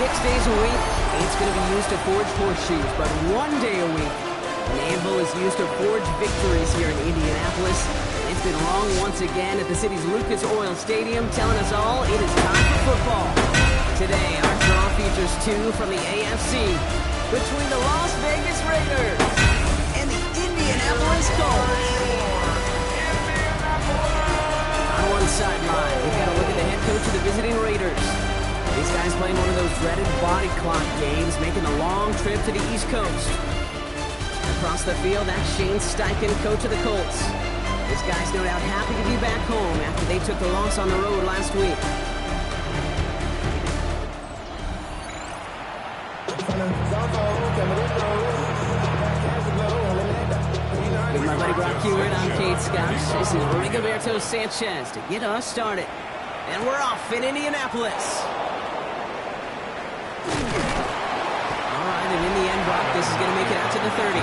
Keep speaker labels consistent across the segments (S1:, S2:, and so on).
S1: 6 days a week, it's going to be used to forge horseshoes, but 1 day a week, an anvil is used to forge victories here in Indianapolis. It's been wrong once again at the city's Lucas Oil Stadium, telling us all it is time for football. Today, our draw features two from the AFC between the Las Vegas Raiders and the Indianapolis Colts. On one sideline, we've got a look at the head coach of the visiting Raiders. These guys playing one of those dreaded body clock games, making a long trip to the East Coast. Across the field, that's Shane Steichen, coach of the Colts. This guy's no doubt happy to be back home after they took the loss on the road last week. With my buddy Brock Hewitt, I'm Kate Scott. This is Rigoberto Sanchez to get us started. And we're off in Indianapolis. All right, and in the end, Brock, this is going to make it out to the 30.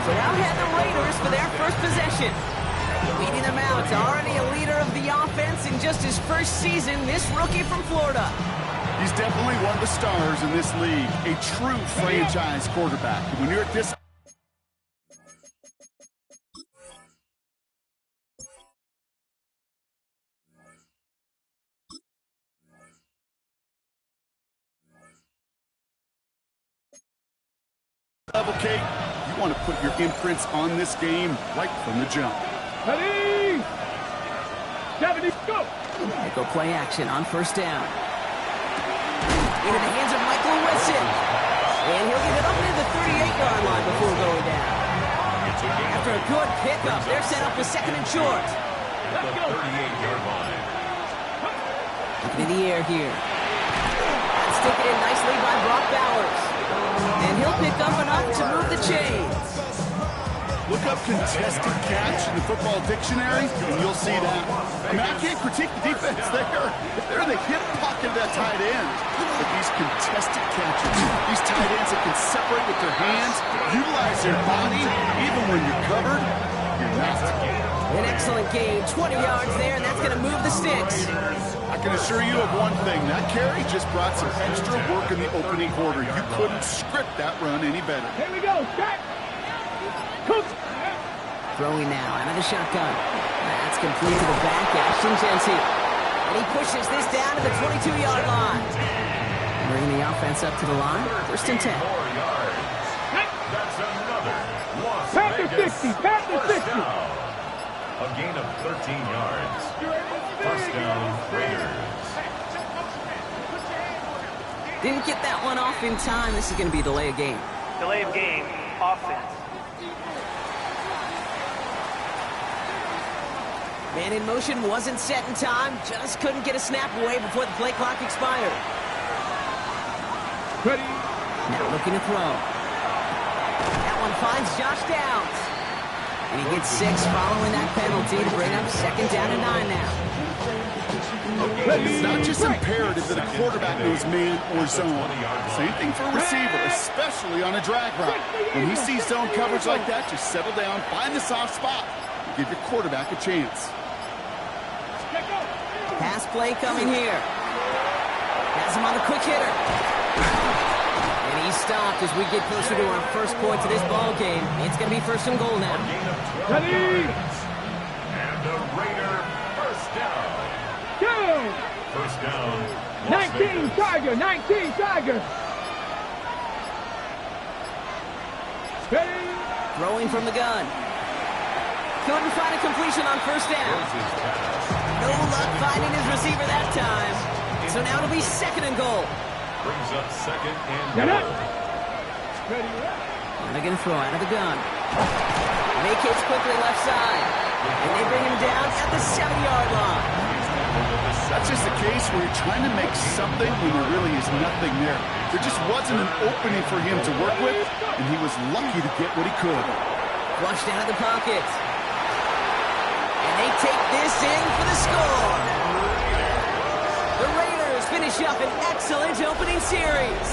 S1: So now head the Raiders for their first possession. Leading them out, already a leader of the offense in just his first season, this rookie from Florida.
S2: He's definitely one of the stars in this league, a true franchise quarterback. When you're at this level, Kate, you want to put your imprints on this game right from the jump.
S3: Ready? 70, go!
S1: They go play action on first down. Into the hands of Michael Wilson. And he'll get it up into the 38-yard line before going down. After a good pickup, they're set up with second and short.
S3: Let's go!
S4: 38-yard line.
S1: Looking in the air here. That's taken in nicely by Brock Bowers. And he'll pick up enough to move the chains.
S2: Look up contested catch in the football dictionary, and you'll see that. I mean, I can't critique the defense there. They're in the hip pocket of that tight end. But these contested catches, these tight ends that can separate with their hands, utilize their body, even when you're covered, you're not.
S1: An excellent game, 20 yards there, and that's going to move the sticks.
S2: I can assure you of one thing. That carry just brought some extra work in the opening quarter. You couldn't script that run any better.
S3: Here we go, back! Coach!
S1: Throwing now out of the shotgun. That's complete to the back, Ashton Jency. And he pushes this down to the 22-yard line. Bringing the offense up to the line, first and 10.
S4: 4 yards. That's another Las
S3: Panther
S4: Vegas
S3: 60, Panther
S4: first
S3: 60.
S4: down. A gain of 13 yards. First down, Raiders.
S1: Didn't get that one off in time. This is going to be a delay of game.
S5: Delay of game, offense.
S1: Man in motion wasn't set in time. Just couldn't get a snap away before the play clock expired.
S3: Ready?
S1: Now looking to throw. That one finds Josh Downs. And he gets 6 following that penalty to bring up second down and 9 now.
S2: It's not just imperative that a quarterback knows man or zone. Same thing for a receiver, especially on a drag route. When he sees zone coverage like that, just settle down, find the soft spot, and give your quarterback a chance.
S1: Pass play coming here. Has him on the quick hitter. And he's stopped as we get closer to our first point to this ball game. It's going to be first and goal now.
S3: Ready?
S4: And the Raider first down.
S3: Go!
S4: First down. Las
S3: 19
S4: Vegas.
S3: Tiger, 19 Tiger. Ready?
S1: Throwing from the gun. Couldn't find a completion on first down. No luck finding his receiver that time. So now it'll be second and goal.
S4: Brings up second and
S3: Get up.
S4: goal.
S3: Ready?
S1: And they're going to throw out of the gun. Vacates quickly left side. And they bring him down at the 7-yard line.
S2: That's just a case where you're trying to make something when there really is nothing there. There just wasn't an opening for him to work with, and he was lucky to get what he could.
S1: Flushed out of the pocket. And they take this in for the score. The Raiders finish up an excellent opening series.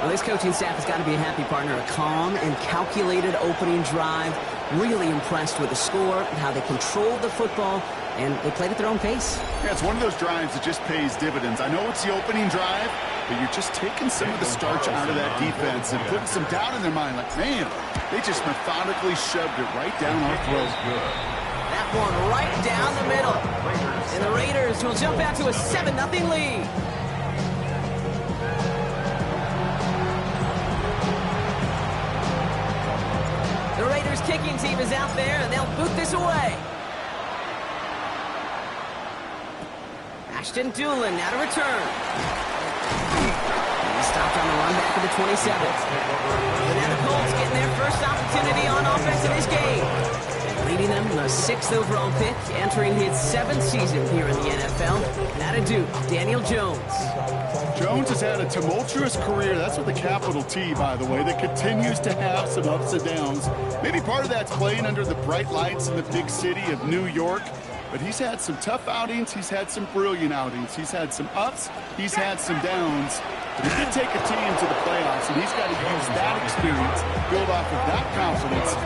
S1: Well, this coaching staff has got to be a happy partner. A calm and calculated opening drive. Really impressed with the score and how they controlled the football and they played at their own pace.
S2: Yeah, it's one of those drives that just pays dividends. I know it's the opening drive, but you're just taking some of the starch out of that defense and putting some doubt in their mind. Like, man, they just methodically shoved it right down our throat.
S1: That one right down the middle. And the Raiders will jump out to a 7-0 lead. The Raiders kicking team is out there, and they'll boot this away. Ashton Doolin now to return. He stopped on the run back of the 27. But now the Colts getting their first opportunity on offense in this game. Leading them in a 6th overall pick, entering his 7th season here in the NFL. Now to Duke, Daniel Jones.
S2: Jones has had a tumultuous career. That's with a capital T, by the way, that continues to have some ups and downs. Maybe part of that's playing under the bright lights in the big city of New York. But he's had some tough outings. He's had some brilliant outings. He's had some ups. He's had some downs. But he did take a team to the playoffs, and he's got to use that experience, build off of that confidence to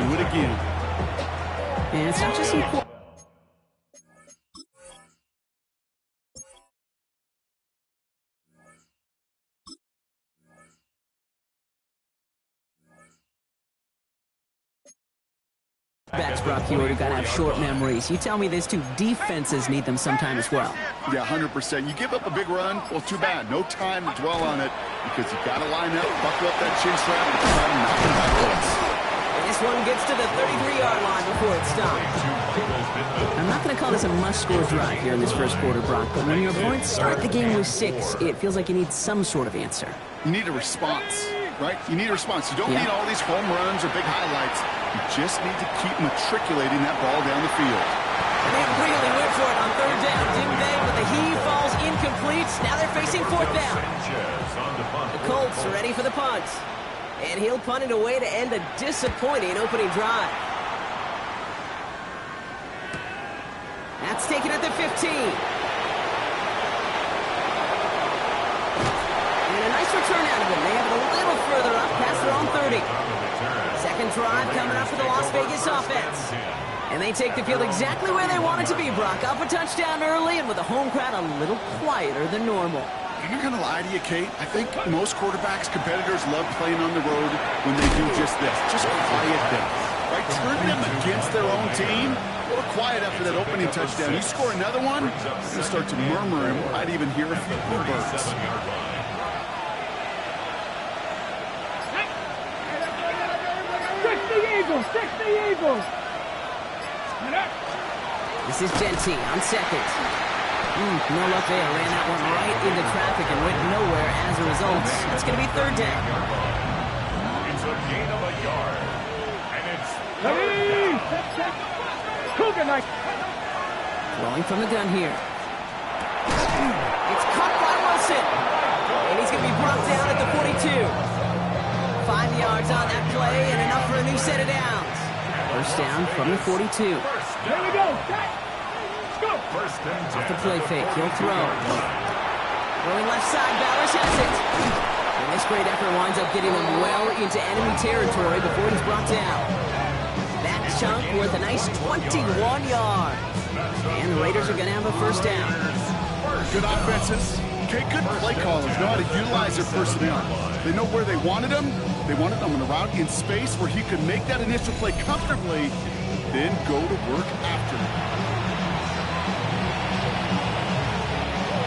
S2: do it again.
S1: And it's not just important. Backs, Brock, you got to have short memories. You tell me this too, defenses need them sometime as well.
S2: Yeah, 100%. You give up a big run, well, too bad. No time to dwell on it because you got to line up, buckle up that chin strap, and try to knock it back.
S1: And this one gets to the 33-yard line before it stops. I'm not going to call this a must-score drive here in this first quarter, Brock, but when your opponents start the game with 6, it feels like you need some sort of answer.
S2: You need a response, right? You need a response. You don't need all these home runs or big highlights. You just need to keep matriculating that ball down the field.
S1: They really went for it on 3rd down, didn't they? But the heave falls incomplete. Now they're facing 4th down. The Colts are ready for the punt. And he'll punt it away to end a disappointing opening drive. That's taken at the 15. And a nice return out of it. They have it a little further up past their own 30. Second drive coming up for the Las Vegas offense. And they take the field exactly where they want it to be, Brock. Up a touchdown early and with a home crowd a little quieter than normal.
S2: I'm not going to lie to you, Kate. I think most quarterbacks, competitors love playing on the road when they do just this. Just quiet them. Right? Turn them against their own team. A little quiet after that opening touchdown. You score another one, you're going to start to murmur and might even hear a few bluebirds.
S3: 60 Eagles!
S1: This is Genty on 2nd. No luck there. Ran that one right into traffic and went nowhere as a result. It's going to be 3rd down.
S4: It's a gain of a yard. And it's
S3: Ready! Cougar Knight!
S1: Throwing from the gun here. It's caught by Wilson. And he's going to be brought down at the 42. 5 yards on that play and enough for a new set of downs. First down from the 42.
S3: Here we go! Let's go!
S4: first and 10.
S1: Off the play fake, he'll throw. Throwing left side, Bowers has it. And this great effort winds up getting him well into enemy territory before he's brought down. That chunk worth a nice 21 yards. And the Raiders are going to have a first down.
S2: Good offenses. Okay, good play callers know how to utilize their personnel. They know where they wanted them. They wanted them on the route in space where he could make that initial play comfortably, then go to work after.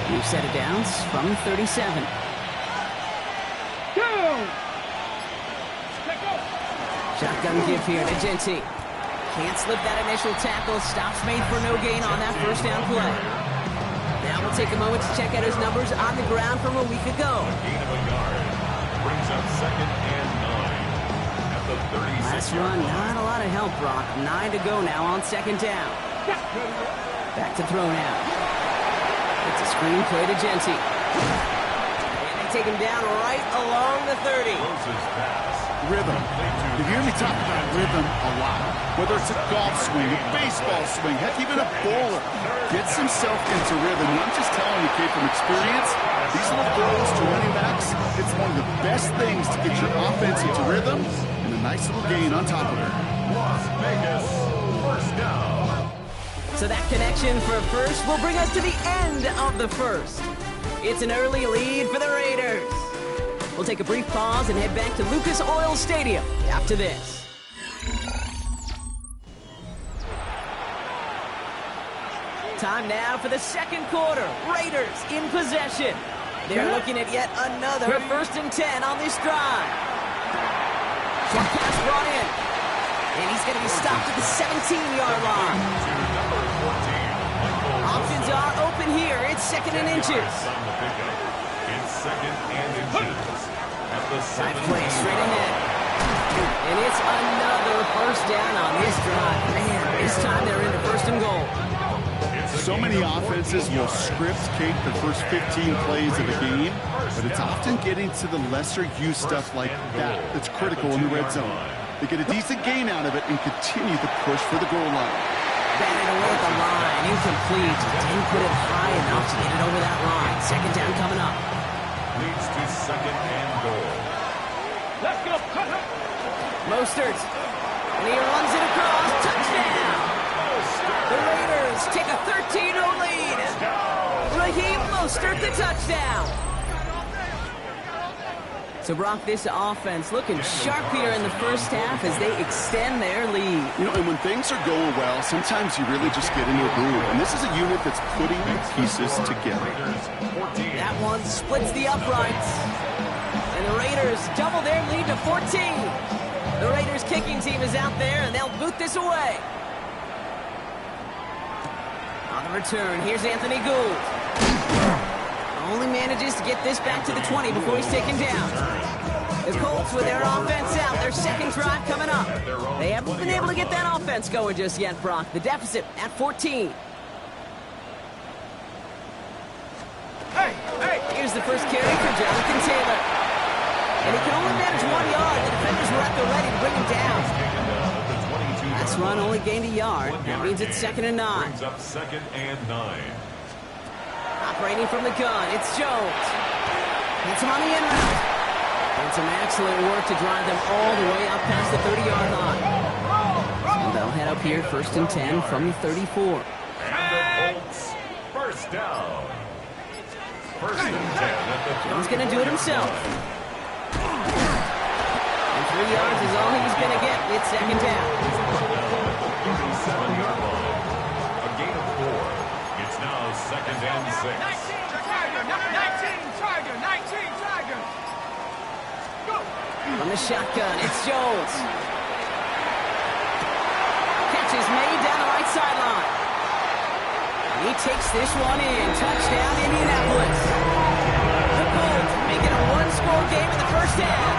S1: New set of downs from 37. Shotgun give here to Genty. Can't slip that initial tackle. Stops made for no gain on that first down play. Now we'll take a moment to check out his numbers on the ground from a week ago.
S4: Gain of a yard. Brings up 2nd and 9 at the 36.
S1: Last run, not a lot of help, Brock. 9 to go now on 2nd down. Back to throw now. It's a screen play to Genty. And they take him down right along the 30.
S4: Throws his pass.
S2: Rhythm. You hear me talk about rhythm a lot. Whether it's a golf swing, a baseball swing, heck, even a bowler. Gets himself into rhythm. And I'm just telling you, Kate, from experience, these little throws to running backs, it's one of the best things to get your offense into rhythm and a nice little gain on top of it.
S4: Las Vegas, first down.
S1: So that connection for first will bring us to the end of the first. It's an early lead for the Raiders. We'll take a brief pause and head back to Lucas Oil Stadium after this. Time now for the second quarter. Raiders in possession. They're looking at yet another 1st and 10 on this drive. Short pass brought in. And he's going to be stopped at the 17-yard line. Options are open here. It's 2nd and inches.
S4: It's 2nd and inches. At the
S1: Side play straight ahead. And it's another 1st down on this drive. Man, this time they're into 1st and goal.
S2: So many offenses will script Kate the first 15 plays of a game, but it's often getting to the lesser used stuff like that that's critical in the red zone. They get a decent gain out of it and continue the push for the goal line.
S1: Batted away at the line, incomplete. Didn't put it high enough to get it over that line. 2nd down coming up.
S4: Leads to 2nd and goal.
S3: Let's go.
S1: Mostert. And he runs it across. Touchdown. The Raiders take a 13-0 lead. Raheem Mostert the touchdown. So, Brock, this offense looking sharp here in the first half as they extend their lead.
S2: You know, and when things are going well, sometimes you really just get into a groove. And this is a unit that's putting the pieces together.
S1: That one splits the uprights. And the Raiders double their lead to 14. The Raiders kicking team is out there, and they'll boot this away. On the return, here's Anthony Gould. Only manages to get this back to the 20 before he's taken down. The Colts with their offense out, their second drive coming up. They haven't been able to get that offense going just yet, Brock. The deficit at 14. Here's the first carry for Jonathan Taylor. And he can only manage 1 yard. The defenders were at the ready to bring him down. Last run only gained a yard. That means it's 2nd and 9.
S4: Brings up 2nd and 9.
S1: Operating from the gun, it's Jones. Hits him on the in route. And some excellent work to drive them all the way up past the 30-yard line. So they'll head up here 1st and 10 from the 34.
S4: And the Colts, 1st down. 1st and 10 at the 30.
S1: Jones going to do it himself. And 3 yards is all he's going to get. It's 2nd down.
S4: 37-yard line. A gain of 4. It's now 2nd and 6.
S3: 19 Tiger. Go.
S1: From the shotgun, it's Jones. Catch is made down the right sideline. He takes this one in. Touchdown, Indianapolis. The Colts make it a one-score game in the first half.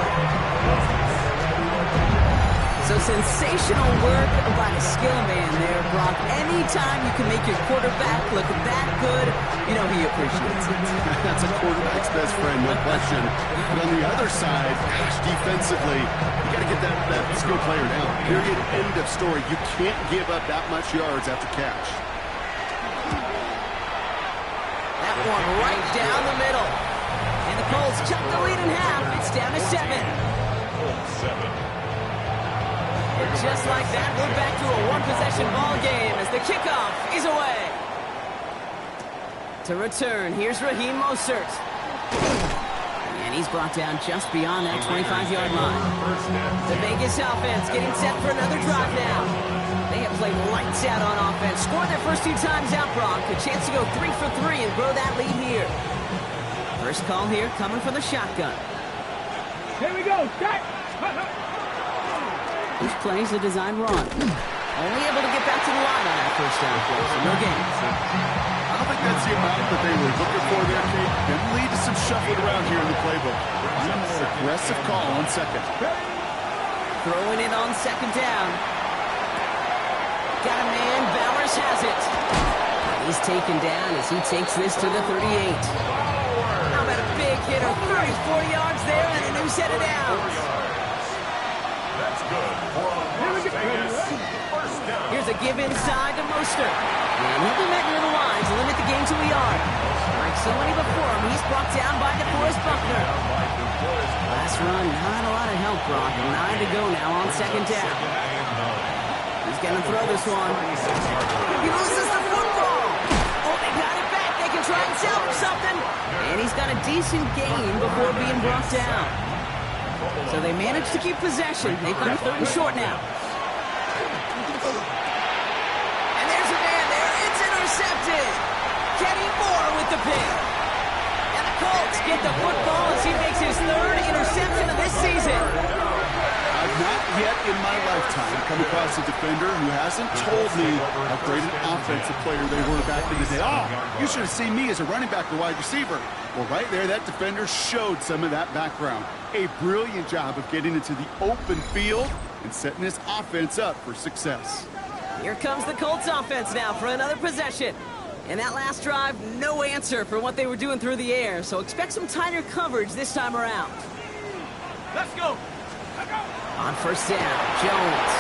S1: So sensational work by the skill man there, Brock. Anytime you can make your quarterback look that good, you know he appreciates it.
S2: That's a quarterback's best friend, no question. But on the other side, gosh, defensively, you got to get that skill player down. Period, end of story. You can't give up that much yards after catch.
S1: That one right down the middle. And the Colts cut the lead in half. It's down to 7.
S4: 7.
S1: And just like that, we're back to a one-possession ball game as the kickoff is away. To return, here's Raheem Mostert. And he's brought down just beyond that 25-yard line. The Vegas offense getting set for another drive now. They have played lights out on offense. Scored their first 2 times out, Brock. A chance to go 3 for 3 and grow that lead here. First call here coming from the shotgun.
S3: Here we go. Set.
S1: This plays a design run. Only able to get back to the line on that first down play, so no gains.
S2: I don't think that's the amount that they were looking for there, Kate. Can lead to some shuffling around here in the playbook. Aggressive call on 2nd.
S1: Throwing it on 2nd down. Got a man, Bowers has it. He's taken down as he takes this to the 38. How about a big hit of 34 yards there and a new set of downs.
S4: That's good for Las Vegas. 1st down.
S1: Here's a give inside to Mostert. And he'll be met near the line to limit the game to a yard. Like so many before him, he's brought down by DeForest Buckner. Last run, not a lot of help, Brock. 9 to go now on 2nd down. He's gonna throw this one. He loses the football. Oh, they got it back. They can try and salvage something. And he's got a decent gain before being brought down. So they managed to keep possession. They've got 3rd and short now. And there's a man there. It's intercepted. Kenny Moore with the pick. And the Colts get the football as he makes his 3rd interception of this season.
S2: I've not yet in my lifetime come across a defender who hasn't told me how great an offensive player they were back in the day. Oh, you should have seen me as a running back or wide receiver. Well, right there, that defender showed some of that background. A brilliant job of getting into the open field and setting his offense up for success.
S1: Here comes the Colts offense now for another possession. And that last drive, no answer for what they were doing through the air, so expect some tighter coverage this time around.
S3: Let's go.
S1: On 1st down, Jones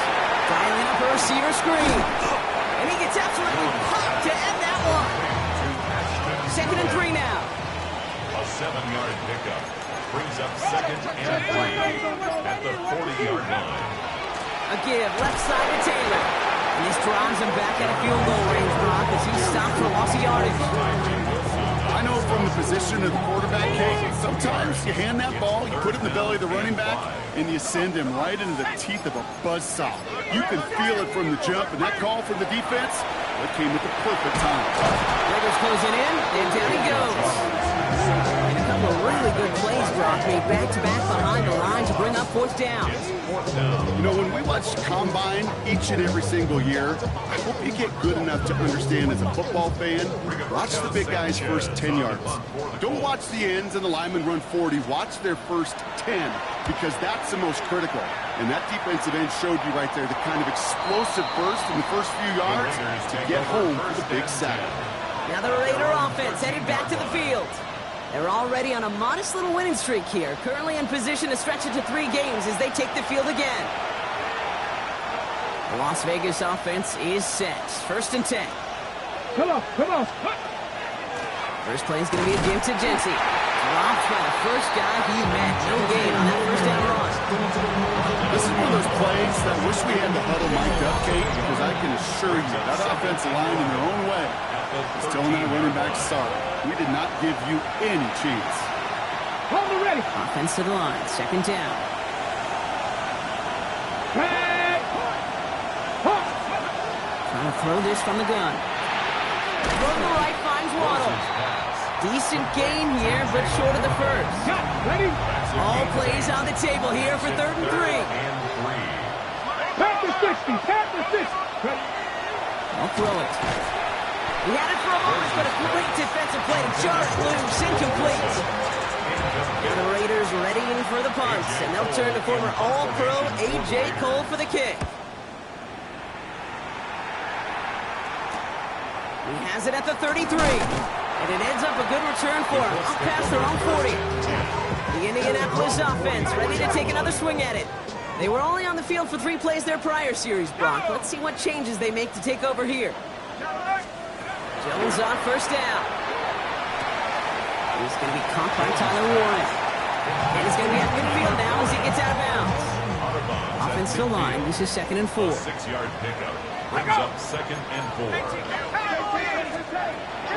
S1: dialing up a receiver screen. And he gets absolutely popped to end that one. 2nd and 3 now.
S4: A 7-yard pickup brings up 2nd and 3 at the 40-yard line.
S1: A give left side to Taylor. And this drives him back at a field goal range, Brock, as he stopped for loss of yardage.
S2: I know from the position of the quarterback, Kate, sometimes you hand that ball, you put it in the belly of the running back, and you send him right into the teeth of a buzzsaw. You can feel it from the jump, and that call from the defense, that came at the perfect time.
S1: Raiders closing in, and down he goes. And a couple of really good plays, Brock, made back-to-back behind the line to bring up 4th down.
S2: You know, when we watch Combine each and every single year, I hope you get good enough to understand as a football fan, watch the big guys' first 10 yards. Don't watch the ends and the linemen run 40. Watch their first 10, because that's the most critical. And that defensive end showed you right there the kind of explosive burst in the first few yards to get home for the big sack.
S1: Now the Raider offense headed back to the field. They're already on a modest little winning streak here, currently in position to stretch it to 3 games as they take the field again. The Las Vegas offense is set. 1st and 10.
S3: Come on.
S1: First play is going to be a give to Jency. Dropped by the first guy he met. No gain on that 1st down run.
S2: This is one of those plays that I wish we had the huddle mic'd up, Kate, because I can assure you that offensive line in their own way is telling that running back, sorry, we did not give you any chance.
S3: Hold it ready.
S1: Offense to the line. 2nd down. Trying to throw this from the gun. From the right finds Waddle. Decent gain here, but short of the first.
S3: Ready?
S1: All plays on the table here for 3rd and 3.
S3: Tap the 60. Tap the 60. Ready?
S1: I'll throw it. He had it for a moment, but a great defensive play to jar it loose, incomplete. And the Raiders readying for the punts, and they'll turn to former All-Pro A.J. Cole for the kick. He has it at the 33, and it ends up a good return for him, up past their own 40. The Indianapolis offense ready to take another swing at it. They were only on the field for 3 plays their prior series, Brock. Let's see what changes they make to take over here. Jones on 1st down. He's going to be caught by Tyler Warren. And he's going to be at midfield now as he gets out of bounds. Offense to line. This is 2nd and 4.
S4: 6-yard pickup brings up 2nd and 4.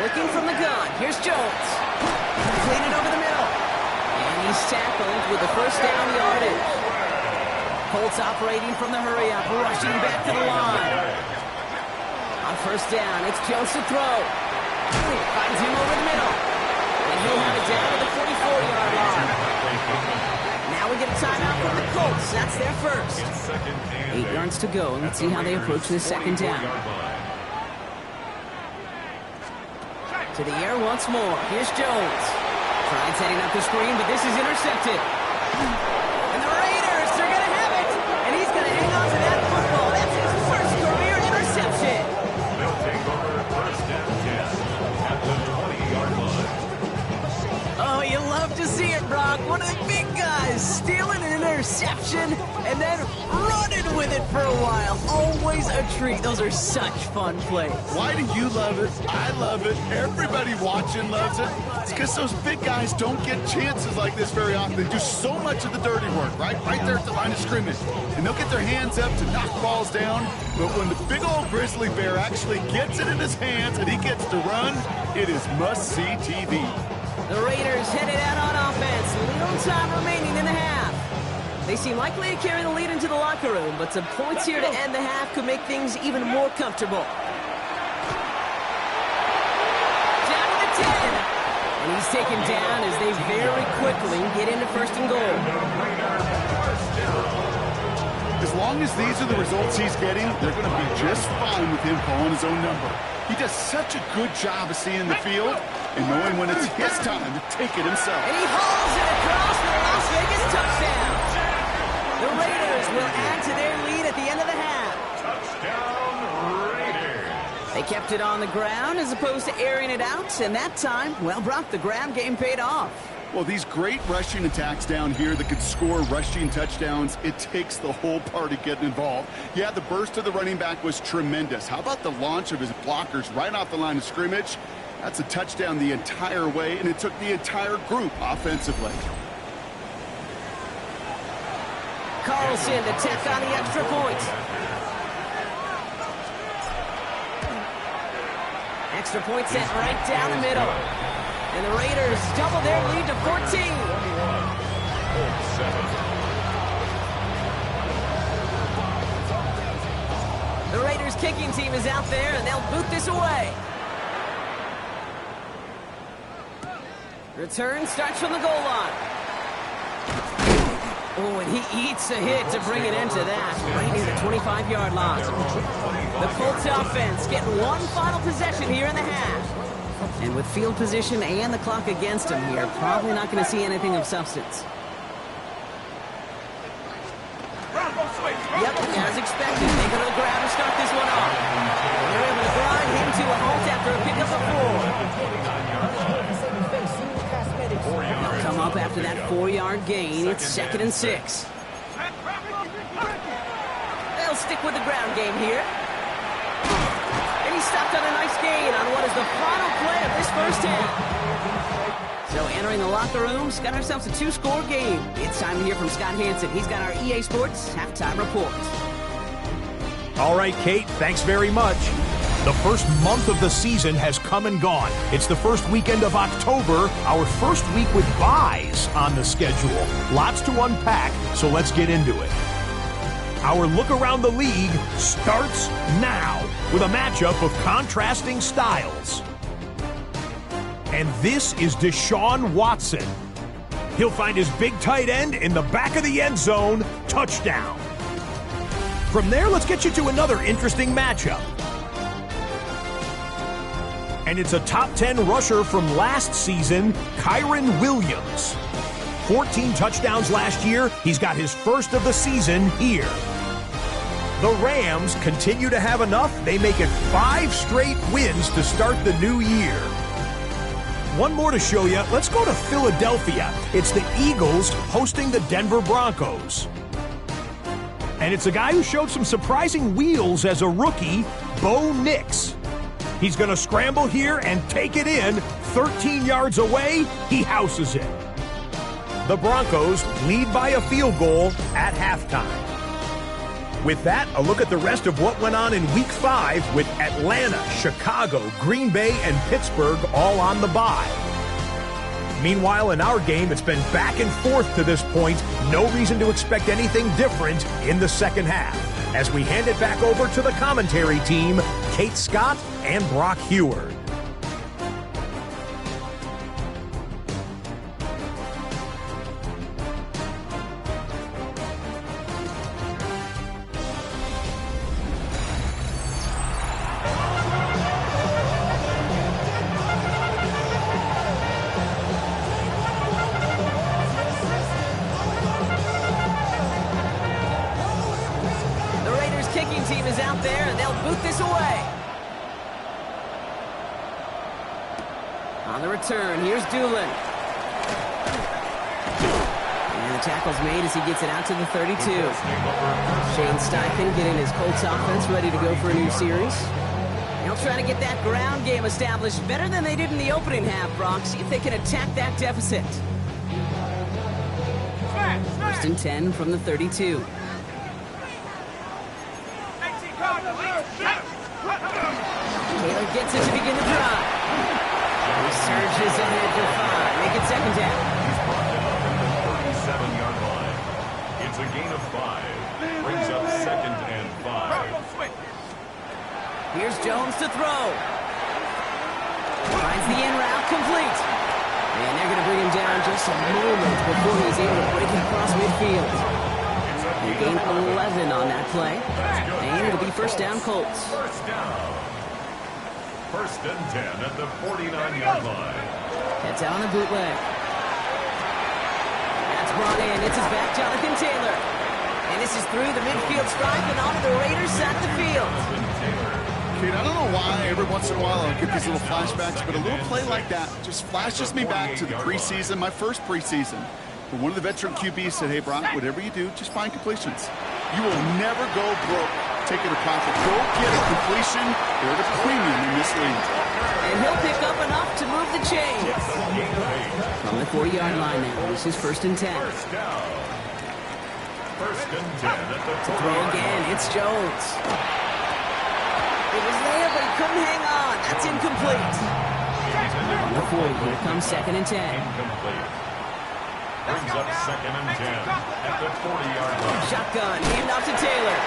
S1: Looking from the gun. Here's Jones. Completed over the middle. And he's tackled with the 1st down yardage. Colts operating from the hurry-up, rushing back to the line. On 1st down, it's Jones to throw. Finds him over the middle. And he'll have it down to the 44-yard line. Now we get a timeout from the Colts. That's their first. 8 yards to go. Let's see how they approach this 2nd down. To the air once more. Here's Jones. Tried setting up the screen, but this is intercepted. And the Raiders, they're going to have it. And he's going to hang on to that football. That's his first career interception.
S4: They'll take over 1st and 10 at the 20-yard line.
S1: Oh, you love to see it, Brock. One of the big guys is stealing an interception and then running with it for a while. Always a treat. Those are such fun plays.
S2: Why do you love it? I love it. Everybody watching loves it. It's because those big guys don't get chances like this very often. They do so much of the dirty work, right there at the line of scrimmage. And they'll get their hands up to knock balls down. But when the big old grizzly bear actually gets it in his hands and he gets to run, it is must-see TV.
S1: The Raiders headed out on offense. Little time remaining in the half. They seem likely to carry the lead into the locker room, but some points here to end the half could make things even more comfortable. Down to the 10. And he's taken down as they very quickly get into 1st and goal.
S2: As long as these are the results he's getting, they're going to be just fine with him calling his own number. He does such a good job of seeing the field and knowing when it's his time to take it himself.
S1: And he hauls it across for a Las Vegas touchdown. The Raiders will add to their lead at the end of the half.
S4: Touchdown, Raiders.
S1: They kept it on the ground as opposed to airing it out, and that time, well, Brock, the ground game paid off.
S2: Well, these great rushing attacks down here that could score rushing touchdowns, it takes the whole party getting involved. Yeah, the burst of the running back was tremendous. How about the launch of his blockers right off the line of scrimmage? That's a touchdown the entire way, and it took the entire group offensively.
S1: Carlson to tack on the extra point. Extra point set right down the middle. And the Raiders double their lead to 14. The Raiders kicking team is out there, and they'll boot this away. Return starts from the goal line. Oh, and he eats a hit to bring it into that, right near the 25-yard line. The Colts offense getting one final possession here in the half. And with field position and the clock against him here, probably not going to see anything of substance. Yep, as expected, they go to the grab to start this one off. They're able to grind him to a halt after a pickup of 4. They'll come up after that 4-yard gain. It's 2nd and 6. They'll stick with the ground game here. And he stopped on a nice gain on what is the final play of this first half. So entering the locker room, got ourselves a 2-score game. It's time to hear from Scott Hanson. He's got our EA Sports halftime report.
S6: All right, Kate, thanks very much. The first month of the season has come and gone. It's the first weekend of October, our first week with byes on the schedule. Lots to unpack, so let's get into it. Our look around the league starts now with a matchup of contrasting styles. And this is Deshaun Watson. He'll find his big tight end in the back of the end zone, touchdown. From there, let's get you to another interesting matchup. And it's a top 10 rusher from last season, Kyren Williams. 14 touchdowns last year. He's got his first of the season here. The Rams continue to have enough. They make it 5 straight wins to start the new year. One more to show you. Let's go to Philadelphia. It's the Eagles hosting the Denver Broncos. And it's a guy who showed some surprising wheels as a rookie, Bo Nix. He's going to scramble here and take it in. 13 yards away, he houses it. The Broncos lead by a field goal at halftime. With that, a look at the rest of what went on in Week 5 with Atlanta, Chicago, Green Bay, and Pittsburgh all on the bye. Meanwhile, in our game, it's been back and forth to this point. No reason to expect anything different in the second half. As we hand it back over to the commentary team, Kate Scott and Brock Heward.
S1: Team is out there, and they'll boot this away. On the return, here's Doolin. And the tackle's made as he gets it out to the 32. Shane Steichen getting his Colts offense ready to go for a new series. They'll try to get that ground game established better than they did in the opening half, Brock. See if they can attack that deficit. 1st and 10 from the 32. Taylor gets it to begin the drive. He surges ahead for 5. Make it second down.
S4: He's brought them up at the 37-yard line. It's a gain of 5. Brings up 2nd and 5.
S1: Here's Jones to throw. Finds the in route complete. And they're going to bring him down just a moment before he's able to break it across midfield. He gained 11 on that play. And it'll be first down Colts.
S4: First down. 1st and 10 at the 49-yard line.
S1: Heads out on a bootleg. That's brought in. It's his back, Jonathan Taylor. And this is through the midfield stripe and onto the Raiders side of the field.
S2: Kate, I don't know why every once in a while I'll get these little flashbacks, but a little play like that just flashes me back to the preseason, my first preseason. But one of the veteran QBs said, hey, Brock, whatever you do, just find completions. You will never go broke taking a profit. Go get a completion. They're at a premium in this league.
S1: And he'll pick up enough to move the chains. From the 40-yard line now, this is 1st and 10.
S4: First down. 1st and 10 at the 40-yard
S1: Throw
S4: line.
S1: again, it's Jones. It was there, but he couldn't hang on. That's incomplete. On the 40, here comes 2nd and 10.
S4: Incomplete. Brings up 2nd and 10 at the 40-yard line.
S1: Shotgun, hand off to Taylor.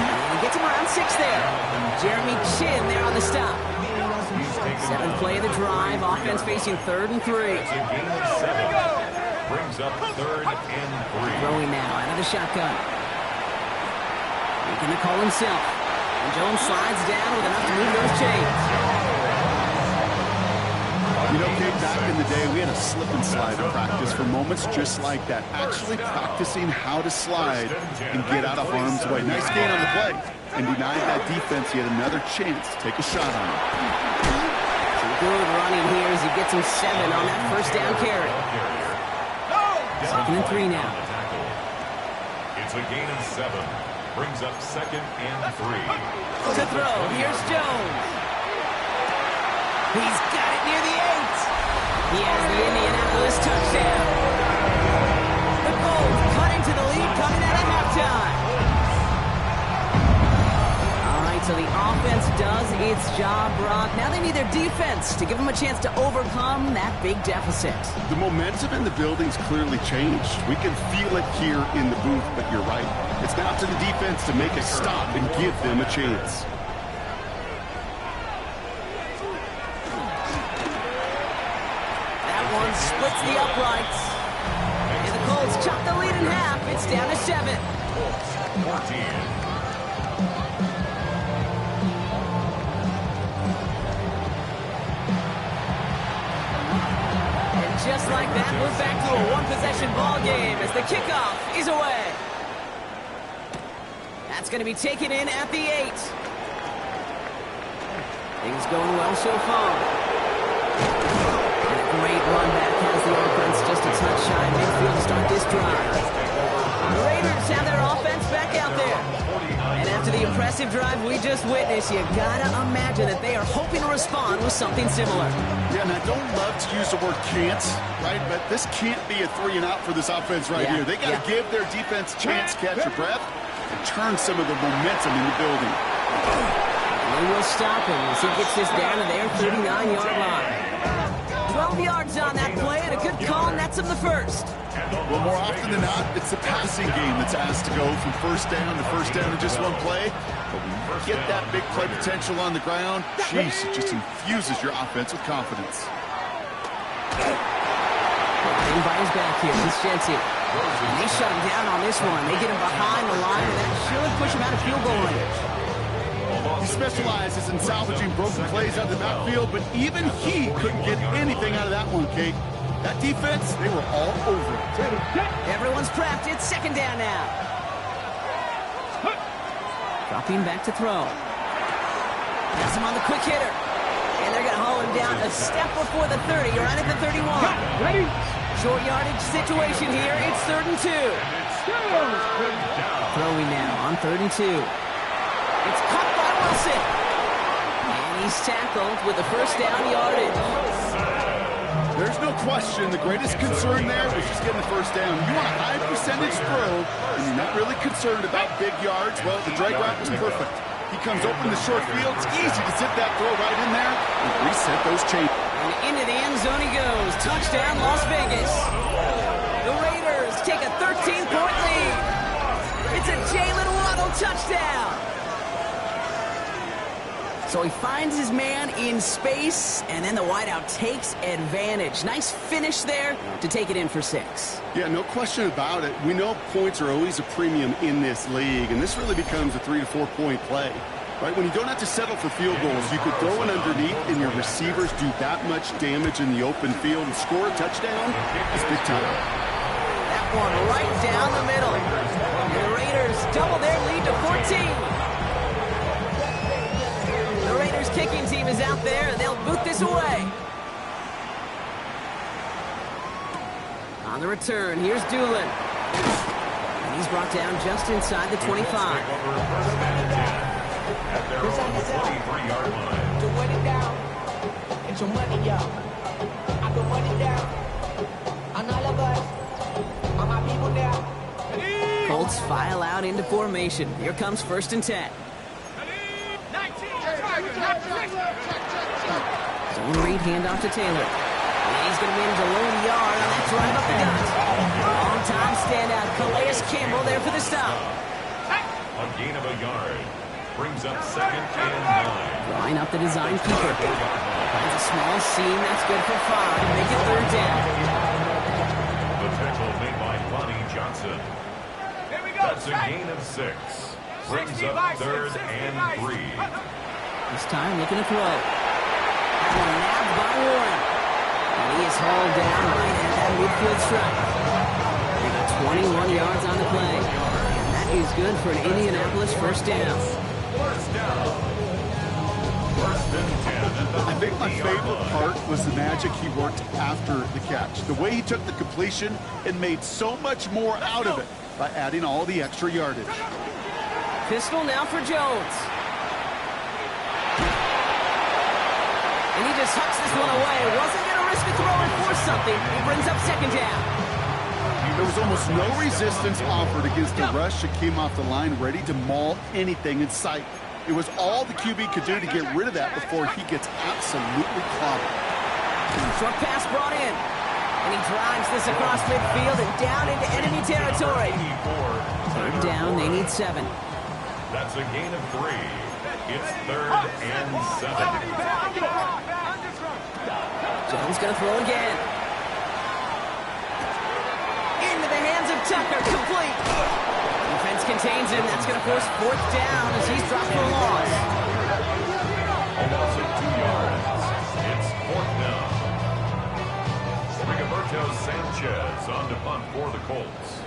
S1: And he gets him around 6 there. Jeremy Chin there on the stop.
S4: He's taken
S1: 7th play of the drive, offense facing 3rd and 3.
S4: It's a gain of 7. Brings up 3rd and 3.
S1: Throwing now out of the shotgun. Making the call himself. And Jones slides down with enough to move those chains.
S2: You know, Kate, back in the day, we had a slip and slide in practice for moments just like that. Actually practicing how to slide and get out of harm's way. Nice gain on the play. And denied that defense yet another chance to take a shot on him.
S1: Some good running here as he gets him 7 on that first down carry. 2nd and 3 now.
S4: It's a gain of 7. Brings up 2nd and 3.
S1: To throw, here's Jones. He's got it near the 8. He has the Indianapolis touchdown. The Colts cut into the lead coming out of halftime. All right, so the offense does its job, Brock. Now they need their defense to give them a chance to overcome that big deficit.
S2: The momentum in the building's clearly changed. We can feel it here in the booth, but you're right. It's now to the defense to make a stop and give them a chance.
S1: That one splits the uprights. And the Colts chop the lead in half. It's down to 7.
S4: 14.
S1: Just like that, we're back to a one-possession ball game as the kickoff is away. That's going to be taken in at the 8. Things going well so far. And a great run back has the offense just a touch shy midfield to start this drive. The Raiders have their offense back out there. And after the impressive drive we just witnessed, you gotta imagine that they are hoping to respond with something similar.
S2: Yeah, and I don't love to use the word can't, right? But this can't be a 3-and-out for this offense right here. They got to give their defense a chance to catch your breath and turn some of the momentum in the building.
S1: They will stop him as he gets this down to their 39-yard line. 12 yards on that play and a good call nets him the first.
S2: Well, more often than not, it's the passing game that's asked to go from first down in just one play. But when you get that big play potential on the ground, geez, it just infuses your offense with confidence.
S1: In by his back here, this Jensen. And they shut him down on this one. They get him behind the line, and that should push him out of field goal range.
S2: He specializes in salvaging broken plays out of the backfield, but even he couldn't get anything out of that one, Kate. That defense, they were all over it.
S1: Everyone's prepped. It's second down now. Dropping back to throw. Has him on the quick hitter. And they're going to haul him down a step before the 30. You're right at the 31.
S3: Ready?
S1: short yardage situation here. It's 3rd and 2. Throwing now on 3rd and 2. It's caught by Wilson. And he's tackled with the first down yardage.
S2: There's no question the greatest concern there was just getting the first down. You want a high percentage throw, and you're not really concerned about big yards. Well, the drag route was perfect. He comes open the short field. It's easy to zip that throw right in there and reset those chains.
S1: And into the end zone he goes. Touchdown, Las Vegas. The Raiders take a 13-point lead. It's a Jalen Waddle touchdown. So he finds his man in space, and then the wideout takes advantage. Nice finish there to take it in for 6.
S2: Yeah, no question about it. We know points are always a premium in this league, and this really becomes a 3 to 4 point play. Right, when you don't have to settle for field goals, you could throw it underneath and your receivers do that much damage in the open field and score a touchdown. It's big time.
S1: That one right down the middle. And the Raiders double their lead to 14. The Raiders kicking team is out there, and they'll boot this away. On the return, here's Doolin. And he's brought down just inside the 25.
S4: At their own 23-yard line.
S7: To win it down, it's your money, y'all. I can run it down. On all of us, on my people now.
S1: Colts file out into formation. Here comes 1st and 10. Zone read handoff to Taylor. And he's going to manage a lone yard on that drive up the gut. Long-time standout Calais Campbell there for the stop.
S4: A gain of a yard. Brings up 2nd and 9.
S1: Line up the design keeper. Finds a small seam. That's good for 5. Make it 3rd down.
S4: The tackle made by Lonnie Johnson. That's a gain of 6. Brings up 3rd and 3.
S1: This time looking to throw. That one nabbed by Warren. And he is hauled down right at that midfield stripe. They got 21 yards on the play. And that is good for an Indianapolis first down.
S2: I think my favorite part was the magic he worked after the catch. The way he took the completion and made so much more out of it by adding all the extra yardage.
S1: Pistol now for Jones. And he just hucks this one away. Wasn't going to risk a throw and force something. He brings up 2nd down.
S2: There was almost no resistance offered against the rush that came off the line, ready to maul anything in sight. It was all the QB could do to get rid of that before he gets absolutely clobbered.
S1: Short pass brought in. And he drives this across midfield and down into enemy territory. 3rd down, they need 7.
S4: That's a gain of 3. It's 3rd and 7.
S1: Jones going to throw again. Into the hands of Tucker, complete. Defense contains him. That's going to force 4th down as he's dropped for a loss.
S4: A loss of 2 yards. It's 4th down. Rigoberto Sanchez on to punt for the Colts.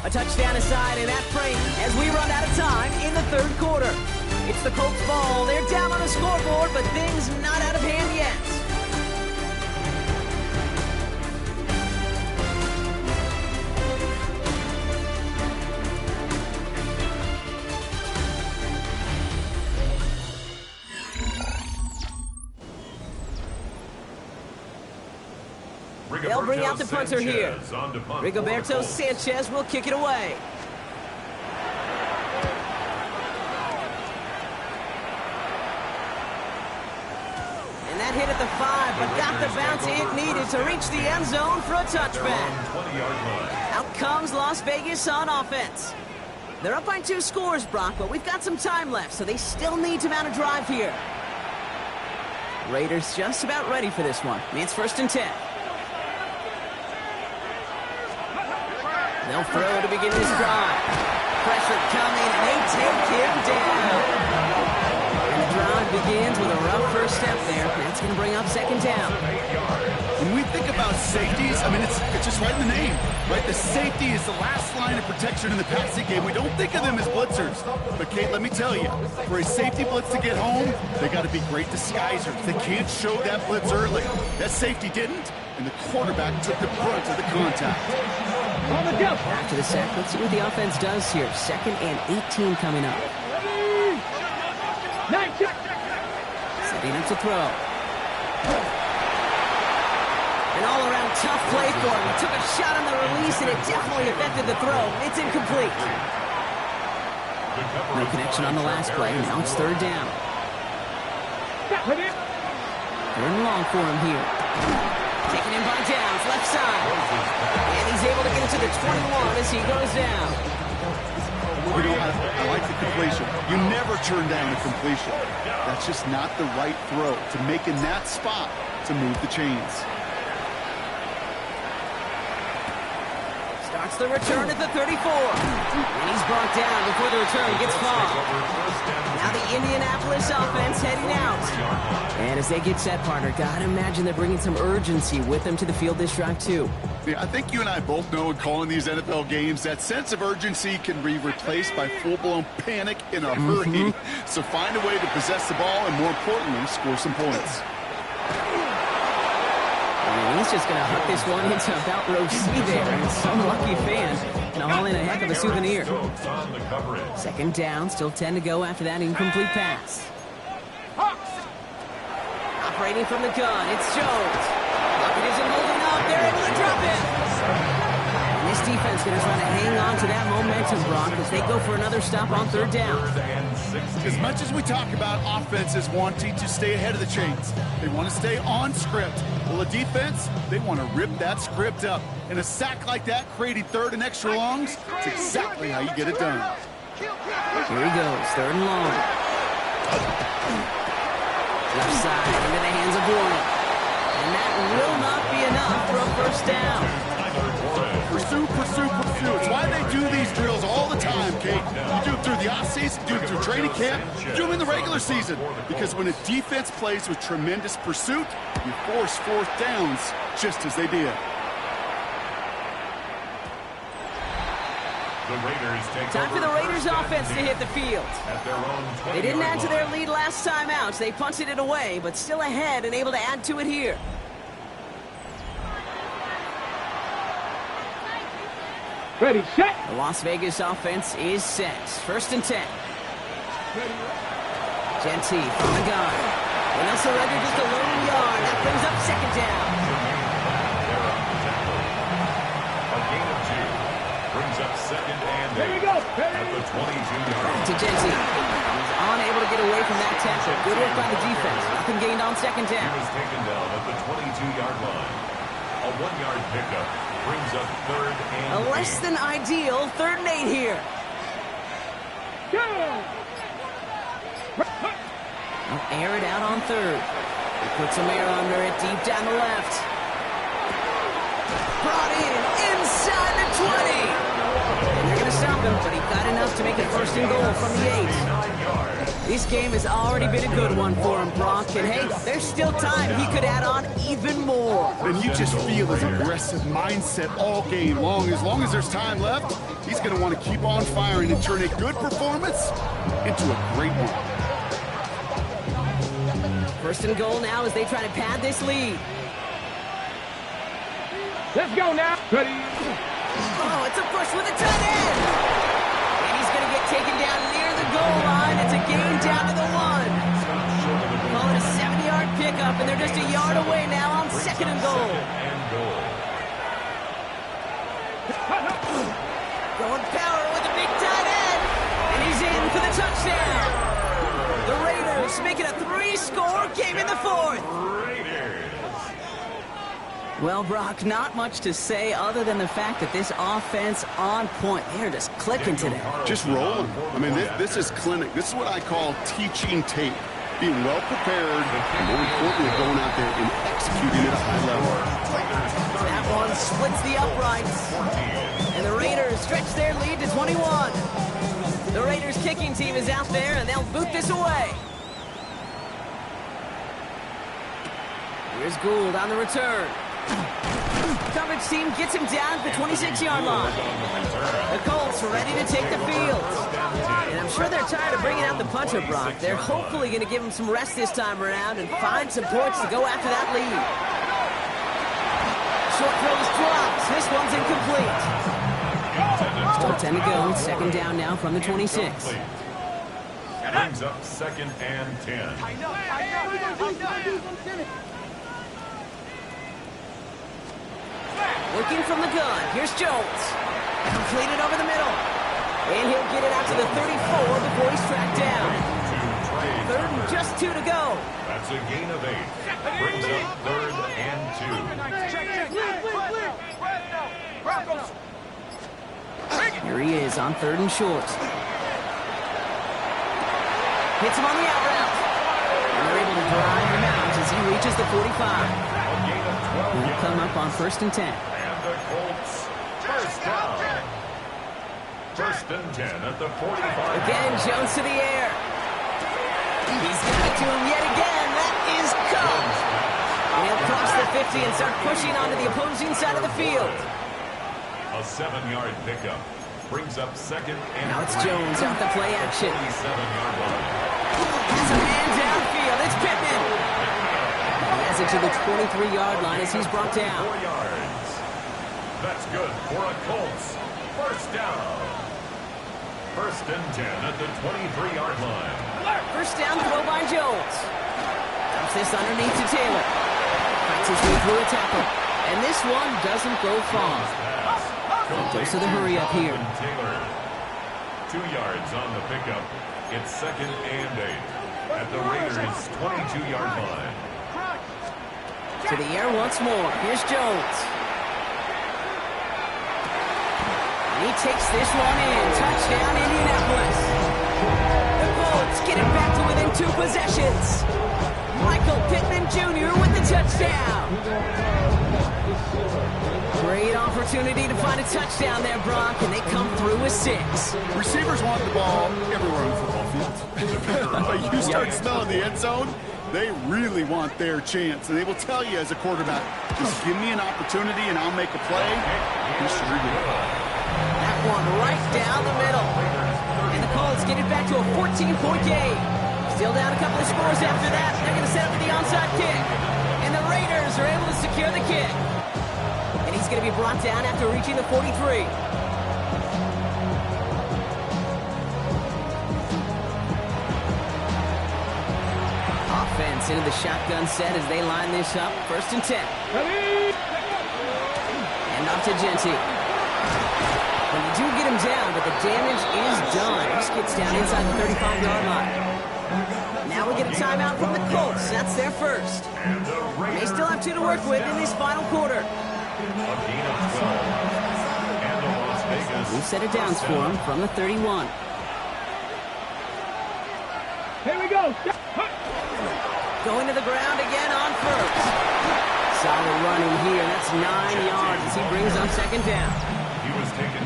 S1: A touchdown aside in that frame as we run out of time in the 3rd quarter. It's the Colts ball. They're down on the scoreboard, but things not out of hand yet. They'll bring out the punter here. Rigoberto Sanchez will kick it away. And that hit at the 5, but got the bounce it needed to reach the end zone for a touchback. Out comes Las Vegas on offense. They're up by 2 scores, Brock, but we've got some time left, so they still need to mount a drive here. Raiders just about ready for this one. It's 1st and 10. They'll throw to begin this drive. Pressure coming, and they take him down. And the drive begins with a rough first step there. That's going to bring up second down.
S2: When we think about safeties, I mean, it's just right in the name, right? The safety is the last line of protection in the passing game. We don't think of them as blitzers. But, Kate, let me tell you, for a safety blitz to get home, they got to be great disguisers. They can't show that blitz early. That safety didn't, and the quarterback took the brunt of the contact.
S3: On the jump.
S1: After the sack, let's see what the offense does here. 2nd and 18 coming up.
S3: 19.
S1: Setting up to throw. An all-around tough play for him. He took a shot on the release, and it definitely affected the throw. It's incomplete. No connection on the last play. Now it's 3rd down. 3rd and long for him here. Taken in by Downs, left side. And he's able to get into the 21 as he goes down.
S2: You know, I like the completion. You never turn down a completion. That's just not the right throw to make in that spot to move the chains.
S1: Starts the return at the 34. And he's brought down before the return gets far. Now the Indianapolis offense heading out. And as they get set, partner, gotta imagine they're bringing some urgency with them to the field this drive, too.
S2: Yeah, I think you and I both know in calling these NFL games that sense of urgency can be replaced by full-blown panic in a hurry. So find a way to possess the ball and, more importantly, score some points.
S1: And he's just going to hook this one into about row C there. And some lucky fan going to haul in a heck of a souvenir. 2nd down, still 10 to go after that incomplete pass. Operating from the gun, it's Jones. Lockett isn't holding up. They're able to drop it. And this defense going to try to hang on to that momentum, Brock, as they go for another stop on 3rd down.
S2: As much as we talk about offenses wanting to stay ahead of the chains, they want to stay on script. Well, the defense, they want to rip that script up. And a sack like that, creating 3rd and extra longs, it's exactly how you get it done.
S1: Here he goes, 3rd and long. Left side into the hands of Warren. And that will not be enough for a first down.
S2: Pursue, pursue, pursue. It's why they do these drills all the time, Kate. You do it through the offseason, you do it through training camp, you do them in the regular season. Because when a defense plays with tremendous pursuit, you force 4th downs just as they did.
S1: Time for the Raiders offense to hit the field. They didn't add to their lead last time out. They punted it away, but still ahead and able to add to it here.
S3: Ready, set.
S1: The Las Vegas offense is set. 1st and 10. Genty from the gun. Vanessa Redder just a lone yard. That brings up 2nd down.
S4: A gain of 2 brings up 2nd and 8.
S3: Here we go.
S4: At the 22-yard line.
S1: To Genty. He's unable to get away from that tackle. Good work by the defense. Nothing gained on 2nd
S4: He
S1: down.
S4: was taken down at the 22-yard line. A 1-yard pickup brings up 3rd and
S1: A less than ideal 3rd and 8 here. They'll air it out on 3rd. He puts some air under it deep down the left. Brought in inside the 20. And they're going to stop him, but he got enough to make it 1st and goal from the 8. This game has already been a good one for him, Brock. And hey, there's still time. He could add on even more.
S2: And you just feel his aggressive mindset all game long. As long as there's time left, he's going to want to keep on firing and turn a good performance into a great one.
S1: 1st and goal now as they try to pad this lead.
S3: Let's go now. Ready.
S1: Oh, it's a push with a tight end. And he's going to get taken down near the goal line. It's a gain down to the 1. Call it a 70-yard pickup, and they're just a yard away now on 2nd and goal. Going power with a big tight end. And he's in for the touchdown. The Raiders make it a 3-score game in the 4th. Well, Brock, not much to say other than the fact that this offense on point. They're just clicking today.
S2: Just rolling. I mean, this is clinic. This is what I call teaching tape. Being well prepared, and more importantly, going out there and executing at a high level.
S1: That one splits the uprights. And the Raiders stretch their lead to 21. The Raiders kicking team is out there, and they'll boot this away. Here's Gould on the return. Coverage team gets him down at the 26-yard line. The Colts ready to take the field. And I'm sure they're tired of bringing out the punter, Brock. They're hopefully going to give him some rest this time around and find some points to go after that lead. Short throw is dropped. This one's incomplete. Still 10 to go. Second down now from the 26.
S4: Brings up second and 10.
S1: Working from the gun. Here's Jones. Completed over the middle. And he'll get it out to the 34 before he's tracked down. Third and just 2 to go.
S4: That's a gain of 8. Brings up third and 2.
S1: Here he is on third and short. Hits him on the out route. And they're able to drive him out as he reaches the 45. He'll come up on first and 10.
S4: And the Colts first down. First and 10 at the 45.
S1: Again, Jones to the air. He's got it to him yet again. That is Combs. And he'll cross the 50 and start pushing onto the opposing side of the field.
S4: A 7-yard pickup. Brings up second and
S1: Now it's Jones out the play action.
S4: 47-yard line.
S1: Has a man downfield. It's Pittman. He has it to the 23-yard line as he's brought down.
S4: 4 yards. That's good for a Colts. First down. First and 10 at the 23-yard line.
S1: First down throw by Jones. Dumps this underneath to Taylor. Fights his way through a tackle. And this one doesn't go far. Goes to the hurry up here.
S4: Taylor. 2 yards on the pickup. It's second and 8 at the Raiders' 22-yard line.
S1: To the air once more. Here's Jones. And he takes this one in. Touchdown, Indianapolis. The Colts get it back to within 2 possessions. Michael Pittman Jr. with the touchdown. Great opportunity to find a touchdown there, Brock, and they come through with 6.
S2: Receivers want the ball everywhere on the football field. But you start smelling the end zone, they really want their chance. And they will tell you as a quarterback, just give me an opportunity and I'll make a play.
S1: That one right down the middle. And the Colts get it back to a 14-point game. Still down a couple of scores after that. They're going to set up for the onside kick. And the Raiders are able to secure the kick. And he's going to be brought down after reaching the 43. Offense into the shotgun set as they line this up. First and 10. And off to Genty. Well, you do get him down, but the damage is done. This gets down inside the 35-yard line. Now we get a timeout from the Colts. That's their first. They still have 2 to work with in this final quarter. New set of downs for him from the 31.
S3: Here we go.
S1: Going to the ground again on first. Solid running here. That's 9 yards as he brings up second down.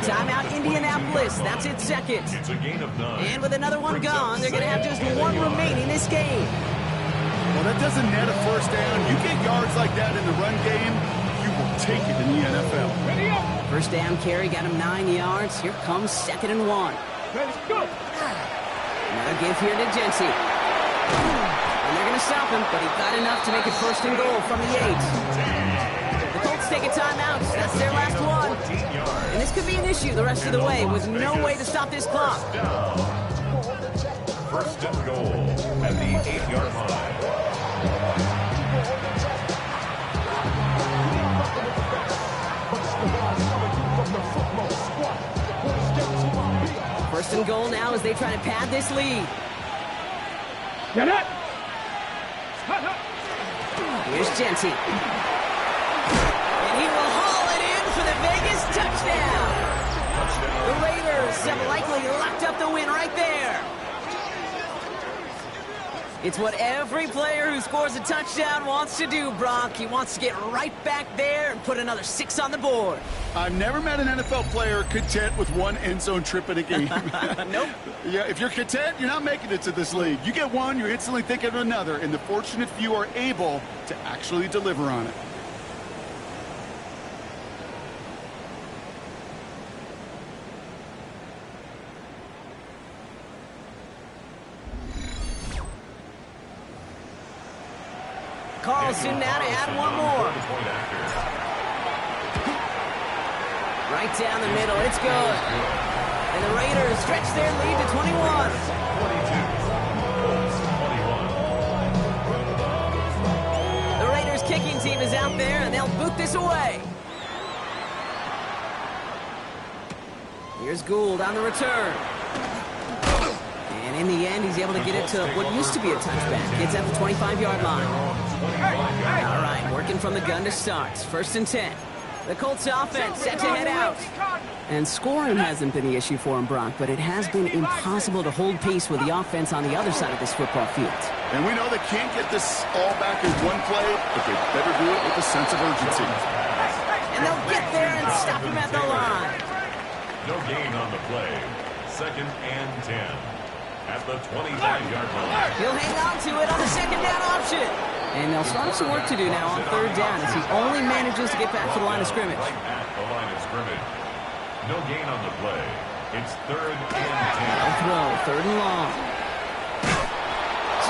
S1: Timeout Indianapolis. That's its second.
S4: It's a gain of 9.
S1: And with another one gone, they're going to have just 1 remaining this game.
S2: Well, that doesn't net a first down. You get yards like that in the run game, you will take it in the NFL.
S1: First down carry got him 9 yards. Here comes second and 1.
S3: Let's go.
S1: Another give here to Genty. And they're going to stop him, but he got enough to make it first and goal from the 8. The Colts take a timeout. That's their last one. And this could be an issue the rest of the way with no way to stop this clock.
S4: First and goal at the 8-yard line.
S1: First and goal now as they try to pad this lead.
S3: Get it.
S1: Here's Genty. And he will haul it in for the Vegas touchdown. The Raiders have likely locked up the win right there. It's what every player who scores a touchdown wants to do, Brock. He wants to get right back there and put another 6 on the board.
S2: I've never met an NFL player content with one end zone trip in a game.
S1: Nope.
S2: Yeah, if you're content, you're not making it to this league. You get one, you're instantly thinking of another, and the fortunate few are able to actually deliver on it.
S1: Carlson now to add one more. Right down the middle, it's good. And the Raiders stretch their lead to 21. 22. The Raiders kicking team is out there, and they'll boot this away. Here's Gould on the return. And in the end, he's able to get it to what used to be a touchback. Gets at the 25-yard line. All right, working from the gun to start. 1st and 10. The Colts offense set to head out. And scoring hasn't been the issue for him, Brock, but it has been impossible to hold pace with the offense on the other side of this football field.
S2: And we know they can't get this all back in one play, but they better do it with a sense of urgency.
S1: And they'll get there and stop him at the line.
S4: No gain on the play. 2nd and 10. At the 25-yard line.
S1: He'll hang on to it on the 2nd down option. And they'll start some work to do now on 3rd down as he only manages to get back to the line of scrimmage.
S4: Right at the line of scrimmage. No gain on the play. It's 3rd and 10.
S1: They'll throw 3rd and long.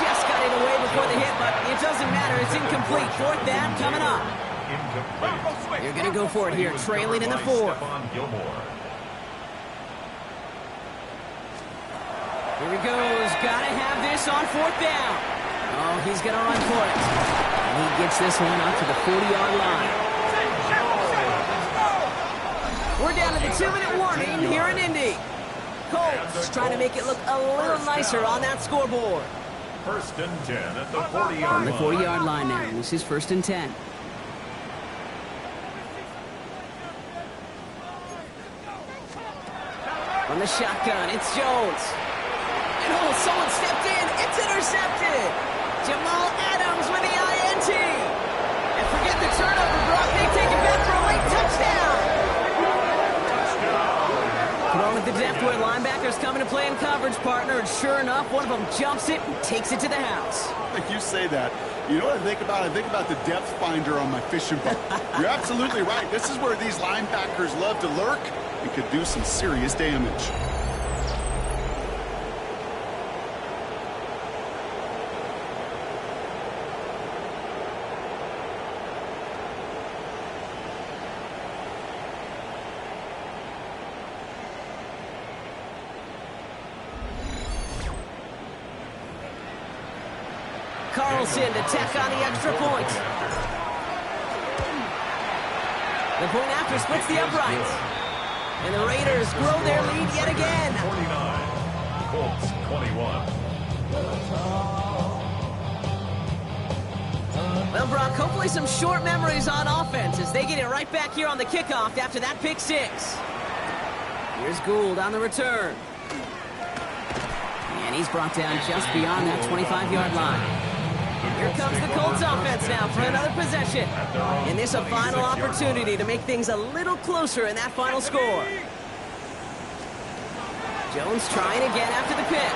S1: Just got it away before the hit, but it doesn't matter. It's incomplete. 4th down coming up.
S4: Incomplete.
S1: You're going to go for it here, trailing in the 4th. Here he goes. Got to have this on 4th down. Oh, he's going to run for it. And he gets this one up to the 40-yard line. We're down to the 2-minute warning here in Indy. Colts trying to make it look a little nicer on that scoreboard.
S4: 1st and 10 at the 40-yard line.
S1: On the 40-yard line now. This is 1st and 10. From the shotgun, it's Jones. Oh, someone stepped in. It's intercepted. Jamal Adams with the INT. And forget the turnover, Brock. They take it back for a late touchdown. Thrown with the depth where linebackers come into play in coverage, partner. And sure enough, one of them jumps it and takes it to the house.
S2: You say that. You know what I think about? I think about the depth finder on my fishing boat. You're absolutely right. This is where these linebackers love to lurk and could do some serious damage.
S1: Carlson to tack on the extra point. The point after splits the uprights. And the Raiders grow their lead yet again.
S4: 49. Colts 21.
S1: Well, Brock, hopefully some short memories on offense as they get it right back here on the kickoff after that pick 6. Here's Gould on the return. And he's brought down just beyond that 25-yard line. Here comes the Colts offense now for another possession. And this a final opportunity to make things a little closer in that final score. Jones trying again after the pick.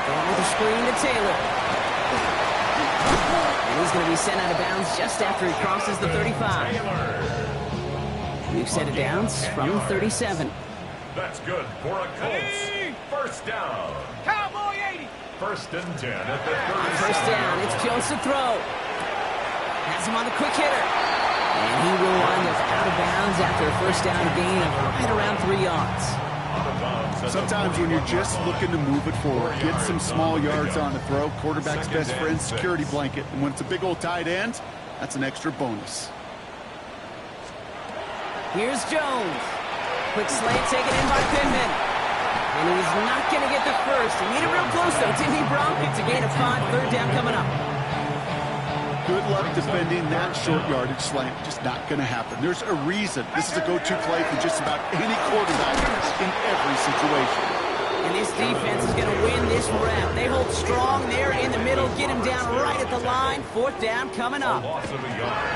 S1: Going with a screen to Taylor. And he's going to be sent out of bounds just after he crosses the 35. New set of downs from 37.
S4: That's good for a Colts. 1st down.
S3: Cowboy 80.
S4: 1st and 10 at the 37.
S1: 1st down, it's Jones to throw. Has him on the quick hitter. And he will wind up out of bounds after a 1st down gain of right around 3 yards.
S2: Sometimes when you're just looking to move it forward, get some small yards on the throw, quarterback's best friend, security blanket. And when it's a big old tight end, that's an extra bonus.
S1: Here's Jones. Quick slant taken in by Pittman. And he's not going to get the first. He made it real close, though, didn't he, Brock? It's a gain of 5, 3rd down coming up.
S2: Good luck defending that short yardage slant. Just not going to happen. There's a reason this is a go-to play for just about any quarterback in every situation.
S1: And this defense is going to win this rep. They hold strong there in the middle, get him down right at the line. Fourth down coming up.
S4: Loss of a yard.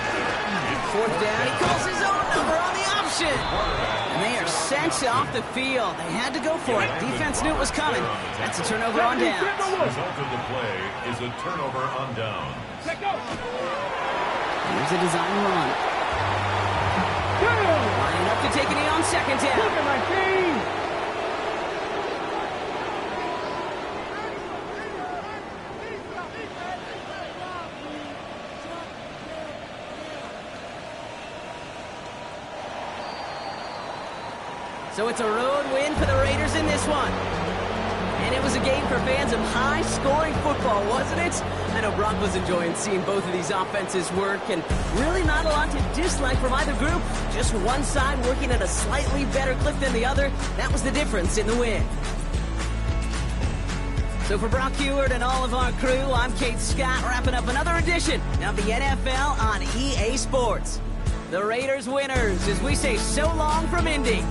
S1: Fourth down, he calls his own number on the option. And they are sent off the field. They had to go for it. Defense knew it was coming. That's a turnover on downs.
S4: The result of the play is a turnover on downs.
S3: Let go.
S1: Here's a design run. Lining up to take a knee on second down.
S3: Look at my team.
S1: So it's a road win for the Raiders in this one. And it was a game for fans of high-scoring football, wasn't it? I know Brock was enjoying seeing both of these offenses work, and really not a lot to dislike from either group. Just one side working at a slightly better clip than the other. That was the difference in the win. So for Brock Huard and all of our crew, I'm Kate Scott, wrapping up another edition of the NFL on EA Sports. The Raiders winners, as we say so long from Indy.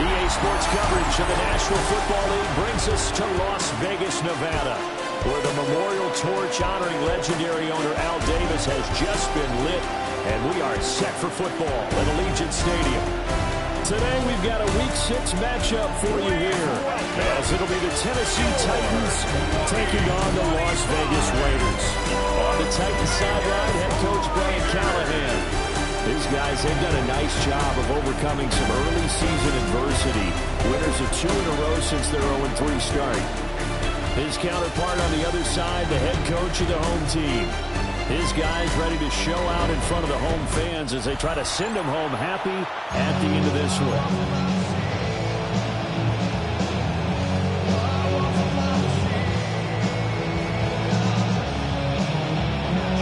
S6: EA Sports coverage of the National Football League brings us to Las Vegas, Nevada, where the memorial torch honoring legendary owner Al Davis has just been lit, and we are set for football at Allegiant Stadium.
S8: Today we've got a Week 6 matchup for you here, as it'll be the Tennessee Titans taking on the Las Vegas Raiders. On the Titans sideline, head coach Brian Callahan. These guys, they've done a nice job of overcoming some early season adversity. Winners of 2 in a row since their 0-3 start. His counterpart on the other side, the head coach of the home team. His guys ready to show out in front of the home fans as they try to send them home happy at the end of this one.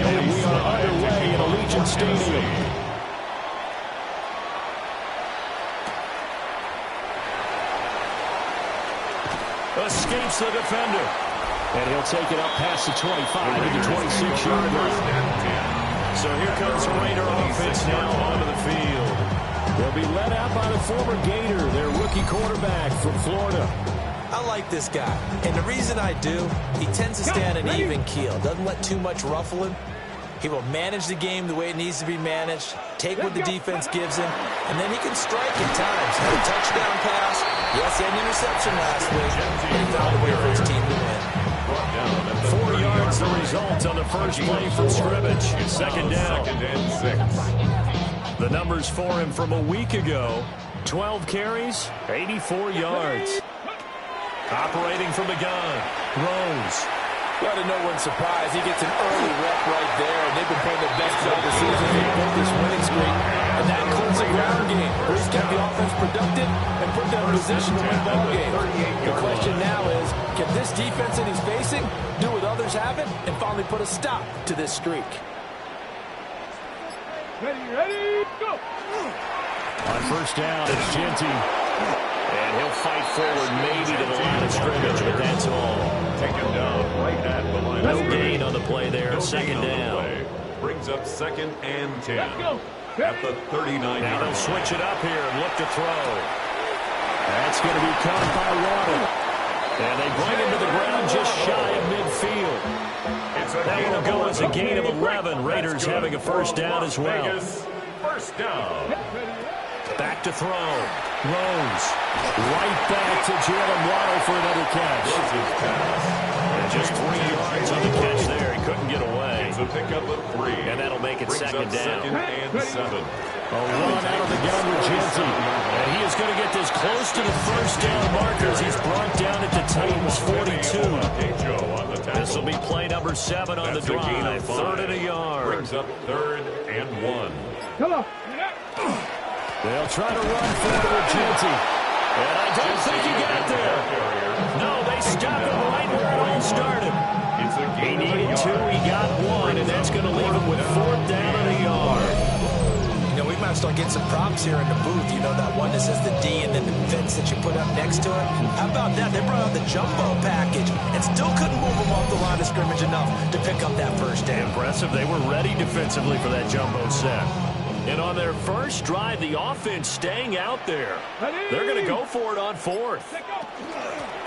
S8: And we are underway at Allegiant Stadium. Escapes the defender. And he'll take it up past the 25 to the 26-yard line. So here comes the Raider offense now onto the field. They'll be led out by the former Gator, their rookie quarterback from Florida.
S9: I like this guy, and the reason I do, he tends to stand an even keel, doesn't let too much ruffle him. He will manage the game the way it needs to be managed, take what the defense gives him, and then he can strike at times. Had a touchdown pass, yes, and interception last week, but he found a way for his team to win.
S8: 4 yards the result on the first play from scrimmage. Second down.
S4: 2nd and 6.
S8: The numbers for him from a week ago, 12 carries, 84 yards. Operating from the gun, Rose.
S9: Well, to no one's surprise, he gets an early rep right there, and they've been playing their best job this season. They've built this winning streak, and that includes the ground game, where he's kept the offense productive and put them in position to win ball games. The question now is, can this defense that he's facing do what others haven't and finally put a stop to this streak?
S3: Ready, go!
S8: On first down, it's Genty. And he'll fight forward maybe to the line of scrimmage, but that's all.
S4: Taken down right at the line.
S8: No gain on the play there. Second down.
S4: Brings up 2nd and 10. At the 39.
S8: Now they'll switch it up here and look to throw. That's going to be caught by Waddle. And they bring him to the ground just shy of midfield. That will go as a gain of 11. Raiders having a first down as well.
S4: First down.
S8: Back to throw. Rose. Right back to Jalen Waddle for another catch. And just 3 yards on the catch there. He couldn't get away.
S4: It's a pickup of 3.
S8: And that'll make it second down.
S4: 2nd and 7.
S8: A run out of the gun with Genty. And he is going to get this close to the first down markers. He's brought down at the Titans 42. This will be play number 7 on the drive. 3rd and a yard.
S4: Brings up 3rd and 1.
S3: Come on.
S8: They'll try to run forward with Genty. And I don't think he got there. No, they stopped him right where it all started. He needed 2, he got 1, and that's going to leave him with 4th down and a yard.
S9: You know, we might start getting some props here in the booth. You know, that one that says the D and then the fence that you put up next to it. How about that? They brought out the jumbo package and still couldn't move them off the line of scrimmage enough to pick up that first down.
S8: Impressive. They were ready defensively for that jumbo set. And on their first drive, the offense staying out there. They're going to go for it on 4th.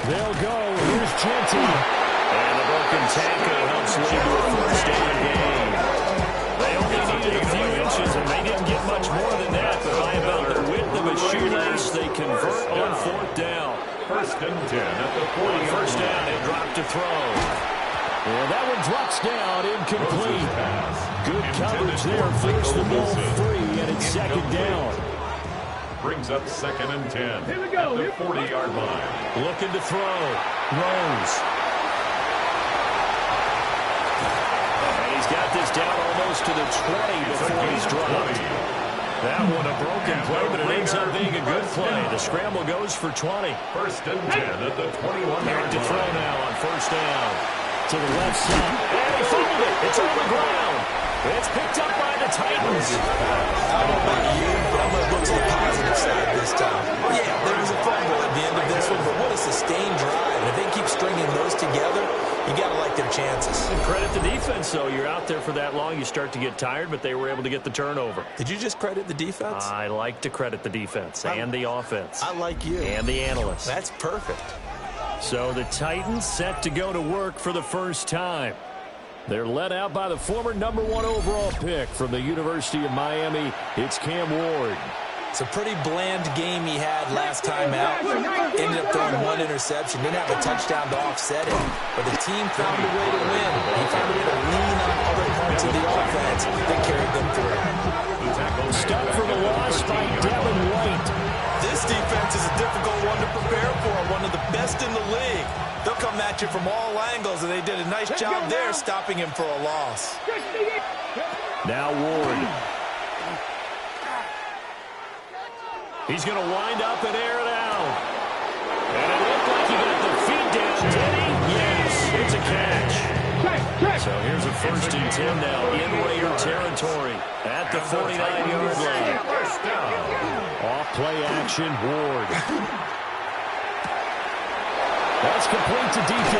S8: They'll go. Here's Genty. And the broken tackle helps lead to a first down gain. They only needed a few inches, and they didn't get much more than that. But by about the width of a shoelace, they convert on 4th down.
S4: 1st and 10 at the 40.
S8: First down, they drop to throw. And that one drops down, incomplete. Good coverage there, forced the ball free, and it's second down.
S4: Brings up 2nd and 10 at the 40-yard line.
S8: Looking to throw. Rose. And he's got this down almost to the 20 before he's dropped. That one a broken play, but it ends up being a good play. The scramble goes for 20.
S4: 1st and 10 at the 21-yard line.
S8: To throw now on first down. To the left side. And he fumbled it. It's on the ground. It's picked up by the Titans.
S9: I don't know about you, but I'm going to look to the positive side this time. Yeah, there was a fumble at the end of this one, but what a sustained drive. And if they keep stringing those together, you got to like their chances.
S8: And credit the defense, though. You're out there for that long, you start to get tired, but they were able to get the turnover.
S9: Did you just credit the defense?
S8: I like to credit the defense and the offense.
S9: I like you.
S8: And the analysts.
S9: That's perfect.
S8: So the Titans set to go to work for the first time. They're led out by the former #1 overall pick from the University of Miami. It's Cam Ward.
S9: It's a pretty bland game he had last time out. Ended up throwing one interception. Didn't have a touchdown to offset it. But the team found a way to win. He found a way to lean on other parts of the offense that carried them through.
S8: Stuck for the loss by Devin White.
S9: This defense is a difficult one to prepare for. One of the best in the league. They'll come at you from all angles, and they did a nice job there stopping him for a loss.
S8: Now Ward. He's going to wind up and air it out. And it looked like he got the feet down, did he? Yes, it's a catch. So here's a 1st and 10 now in Raider territory at the 49-yard line. Off play action, Ward. That's complete to DK.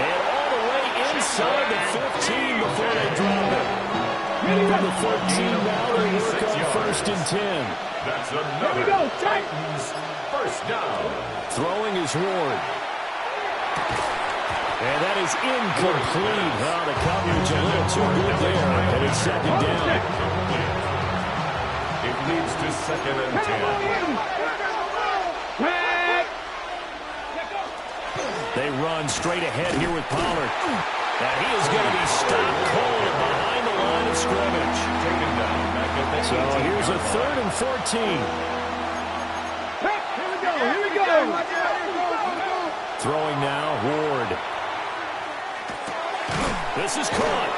S8: And all the way inside the 15 before they drop it. From the 14 now, they work on 1st and 10.
S4: That's another Titans first down.
S8: Throwing is Ward. And that is incomplete. Well, the coverage a little too good there. And it's 2nd down.
S4: It leads to 2nd and 10.
S8: They run straight ahead here with Pollard. And he is going to be stopped cold behind the line of scrimmage.
S4: Taken down back at the
S8: So here's a 3rd and 14.
S3: Here we go.
S8: Throwing now, Ward. This is caught.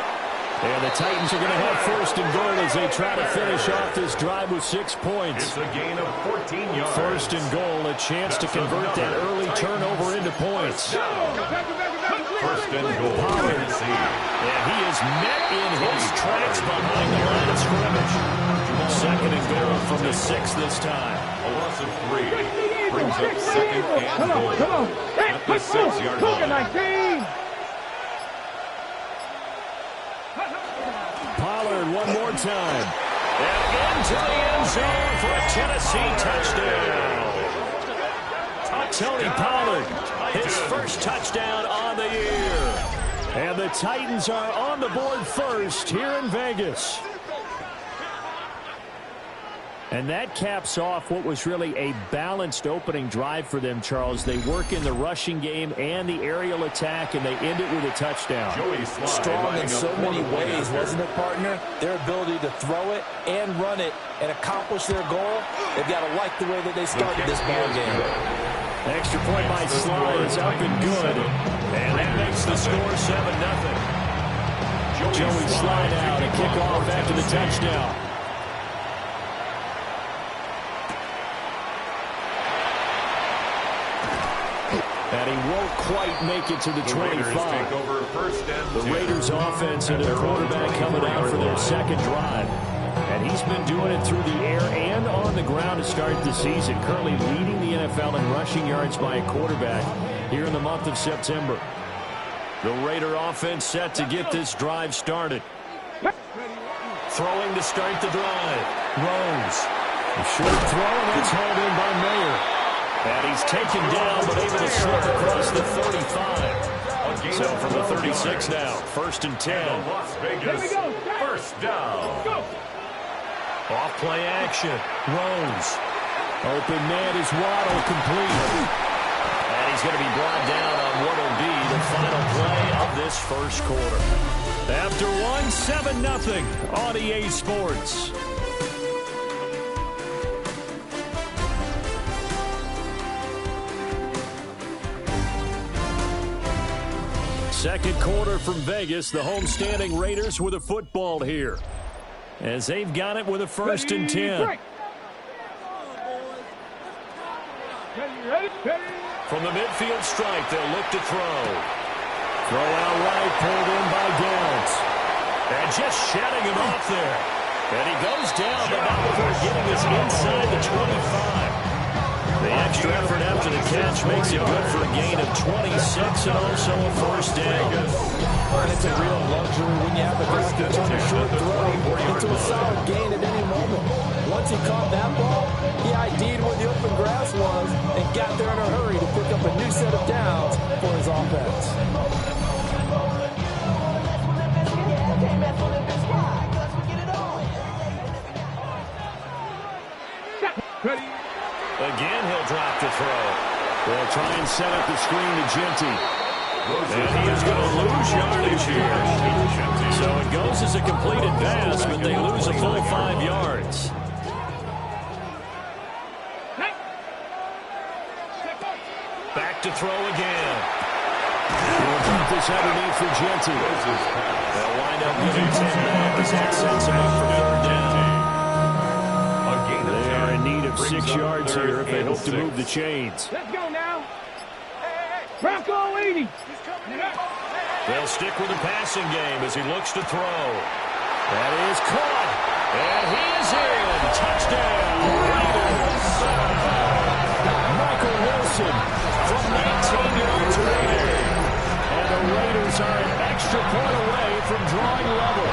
S8: And the Titans are going to have 1st and goal as they try to finish off this drive with 6 points.
S4: It's a gain of 14 yards.
S8: 1st and goal, a chance to convert that early turnover into points.
S4: 1st and goal.
S8: Pollard. And he is met in his tracks behind the line of scrimmage. 2nd and goal from the 6 this time.
S4: A loss of 3 brings up 2nd and goal at the 6-yard line.
S8: Pollard one more time. And into the end zone for a Tennessee touchdown. Tony Pollard, his 1st touchdown on the year. And the Titans are on the board first here in Vegas. And that caps off what was really a balanced opening drive for them, Charles. They work in the rushing game and the aerial attack, and they end it with a touchdown.
S9: Strong in so many ways, wasn't it, partner? Their ability to throw it and run it and accomplish their goal, they've got to like the way that they started this ball game.
S8: Extra point by Sly is up and good. And that makes the score 7-0. Joey Sly now to kick off after the touchdown. And he won't quite make it to the 25. The Raiders offense and their quarterback coming out for their 2nd drive. And he's been doing it through the air and on the ground to start the season. Currently leading the NFL in rushing yards by a quarterback here in the month of September. The Raider offense set to get this drive started. Throwing to start the drive. Rose. A short throw, and that's hauled in by Mayer. And he's taken down, but able to slip across the 35. So from the 36 now, 1st and 10.
S4: Las Vegas, 1st down.
S8: Off play action. Rose. Open man is Waddle, complete. And he's going to be brought down on what will be the final play of this 1st quarter. After 7-0 on EA Sports. Second quarter from Vegas, the homestanding Raiders with a football here. As they've got it with a 1st and 10. From the midfield stripe, they'll look to throw. Throw out right, pulled in by Downs. And just shedding him off there. And he goes down, but not before getting us inside the 25. The extra effort after the catch makes it good for a gain of 26 and also a 1st down.
S9: And it's a real luxury when you have a guy to turn a short throw into a solid gain at any moment. Once he caught that ball, he ID'd where the open grass was and got there in a hurry to pick up a new set of downs for his offense.
S8: drop to throw. They'll try and set up the screen to Genty. And he is going to lose yardage here. So it goes as a completed pass, but they lose a full 5 yards. Back to throw again. He'll keep this underneath for Genty. They'll wind up getting 10 back as that sets him up for 3rd down. They are in need of 6 yards here if they hope to move the chains.
S3: Let's go now. Bronco 80.
S8: They'll stick with the passing game as he looks to throw. That is caught. And he is in. Touchdown, Raiders. Michael Wilson from 19 yards away. And the Raiders are an extra point away from drawing level.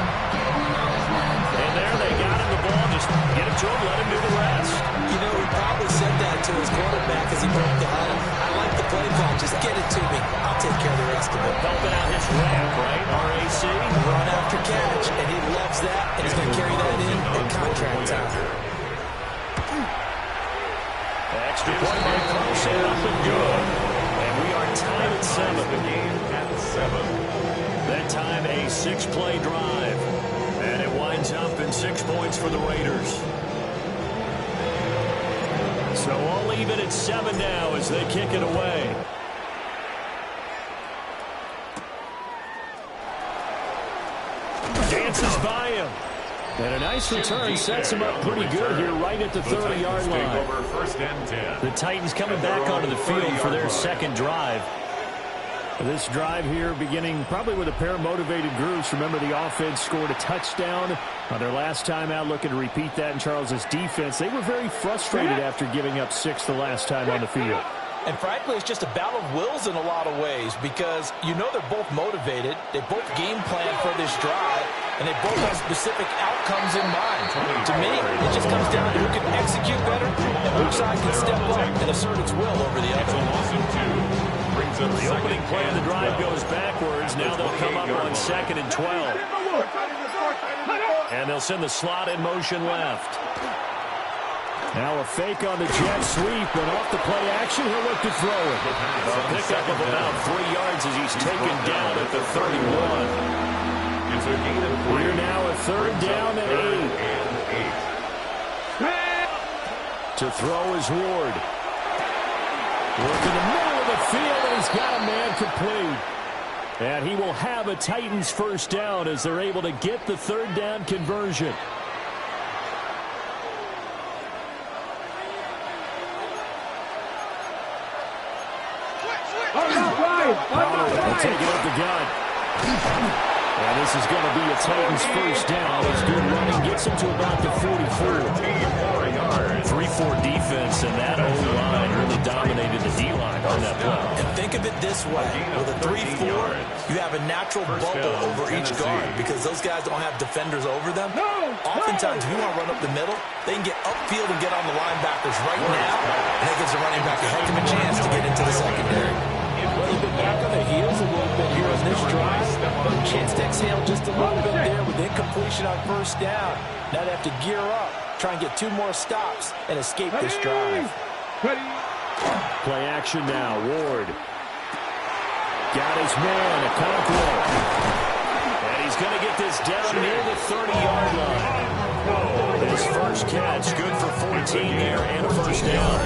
S8: And there they got him the ball. Just get it to him, let him do the rest.
S9: You know, he probably said that to his quarterback as he broke the huddle. I like the play call. Just get it to me. I'll take care of the rest of it.
S8: Helping out his ramp, right? RAC.
S9: Run after catch, and he loves that, and he's going to carry that in at contract time.
S8: Extra point by Carson, up and good. And we are tied at 7. The game at 7. That time a 6-play drive. And it winds up in 6 points for the Raiders. So all even at 7 now as they kick it away. Dances by him. And a nice return sets him up pretty good here right at the 30-yard line. The Titans coming back onto the field for their second drive. This drive here beginning probably with a pair of motivated groups. Remember, the offense scored a touchdown on their last time out, looking to repeat that in Charles's defense. They were very frustrated after giving up 6 the last time on the field.
S9: And frankly, it's just a battle of wills in a lot of ways because you know they're both motivated. They both game plan for this drive, and they both have specific outcomes in mind. To me, it just comes down to who can execute better and which side can step up and assert its will over the other.
S8: The opening play of the drive goes backwards. Now they'll come up on 2nd and 12. And they'll send the slot in motion left. Now a fake on the jet sweep, and off the play action, he'll look to throw it. A pickup of about 3 yards as he's taken down at the 31. We're now at 3rd down and 8. To throw is Ward. Work in the middle of the field, and he's got a man complete. And he will have a Titans first down as they're able to get the 3rd down conversion. They'll take it up the gut. And this is going to be a Titans first down as good running gets him to about the 44. 3-4 defense, and that O-line really dominated the D-line on that play.
S9: And think of it this way. With a 3-4, you have a natural bubble over each guard because those guys don't have defenders over them. Oftentimes, if you want to run up the middle, they can get upfield and get on the linebackers right now, and that gives the running back a heck of a chance to get into the secondary. Well, you've been back on the heels a little bit here on this drive, but a chance to exhale just a little bit there with incompletion on first down. Now they have to gear up, try and get 2 more stops, and escape this drive.
S8: Play action now. Ward got his man, Okonkwo. And he's going to get this down near the 30-yard line. His first catch, good for 14 there and a first down.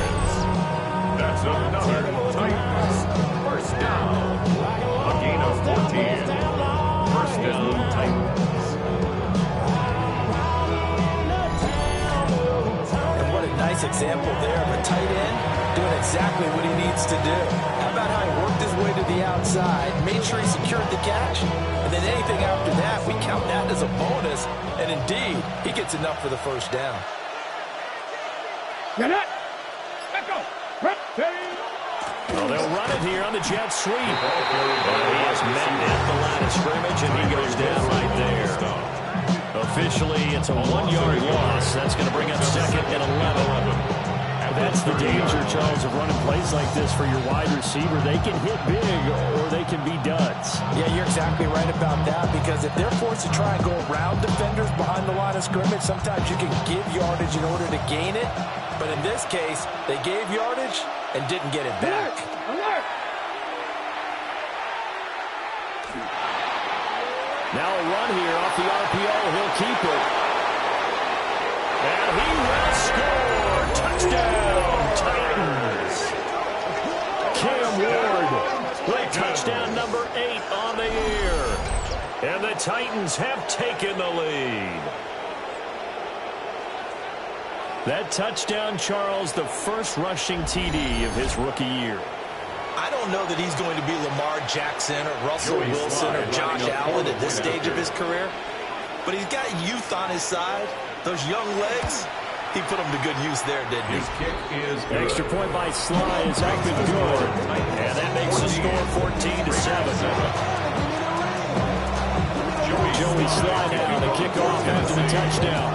S4: That's another Titans first down. A gain of 14. First down, Titans.
S9: And what a nice example there of a tight end doing exactly what he needs to do. How about how he worked his way to the outside, made sure he secured the catch, and then anything after that, we count that as a bonus, and indeed, he gets enough for the first down.
S3: Get it! Let's go!
S8: Well, they'll run it here on the jet sweep. He is met at the line of scrimmage, and he goes down right there. Officially, it's a 1-yard loss. That's going to bring up 2nd and 11. That's the danger, Charles, of running plays like this for your wide receiver. They can hit big or they can be duds.
S9: Yeah, you're exactly right about that because if they're forced to try and go around defenders behind the line of scrimmage, sometimes you can give yardage in order to gain it. but in this case, they gave yardage and didn't get it back.
S3: Alert!
S8: Now a run here off the RPO. He'll keep it. And he will score. Touchdown, Titans. Cam Ward with touchdown number 8 on the year. And the Titans have taken the lead. That touchdown, Charles, the first rushing TD of his rookie year.
S9: I don't know that he's going to be Lamar Jackson or Russell Wilson or Josh Allen at this stage of his career, but he's got youth on his side. Those young legs, he put them to good use there, didn't he?
S4: His kick is good.
S8: Extra point by Sly is up and good. And that makes the score 14-7. Joey Sly now the kickoff after the touchdown.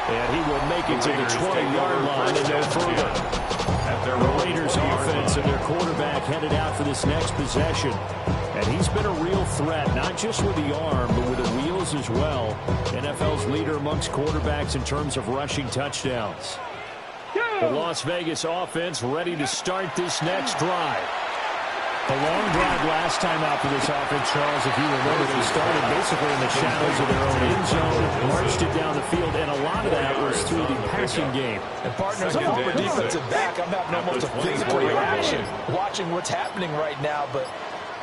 S8: And he will make it to the 20-yard line and no further. The Raiders offense and their quarterback headed out for this next possession. And he's been a real threat, not just with the arm, but with the wheels as well. NFL's leader amongst quarterbacks in terms of rushing touchdowns. The Las Vegas offense ready to start this next drive. A long drive last time out for this offense, Charles. If you remember, they started basically in the shadows of their own end zone, marched it down the field, and a lot of that was through the passing game.
S9: And partners, a former defensive back, I'm having almost a physical reaction watching what's happening right now, but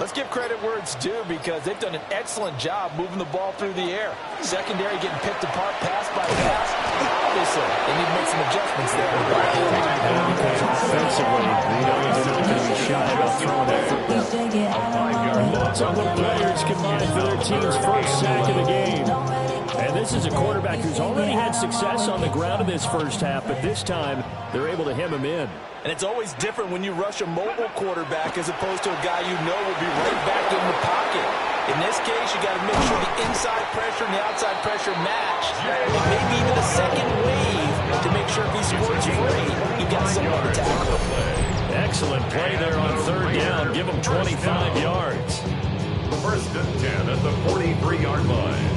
S9: let's give credit where it's due because they've done an excellent job moving the ball through the air. Secondary getting picked apart pass by pass. Obviously, they need to make some adjustments there.
S8: Because offensively, they're not going to be shy about throwing that football. Some of the players combined for their team's first sack of the game. And this is a quarterback who's already had success on the ground in this first half, but this time they're able to hem him in.
S9: And it's always different when you rush a mobile quarterback as opposed to a guy you know will be right back in the pocket. In this case, you got to make sure the inside pressure and the outside pressure match. And maybe even a second wave to make sure if he scores free, you got someone to tackle.
S8: Excellent play there on third down. Give him 25 yards.
S4: First and 10 at the 43-yard line.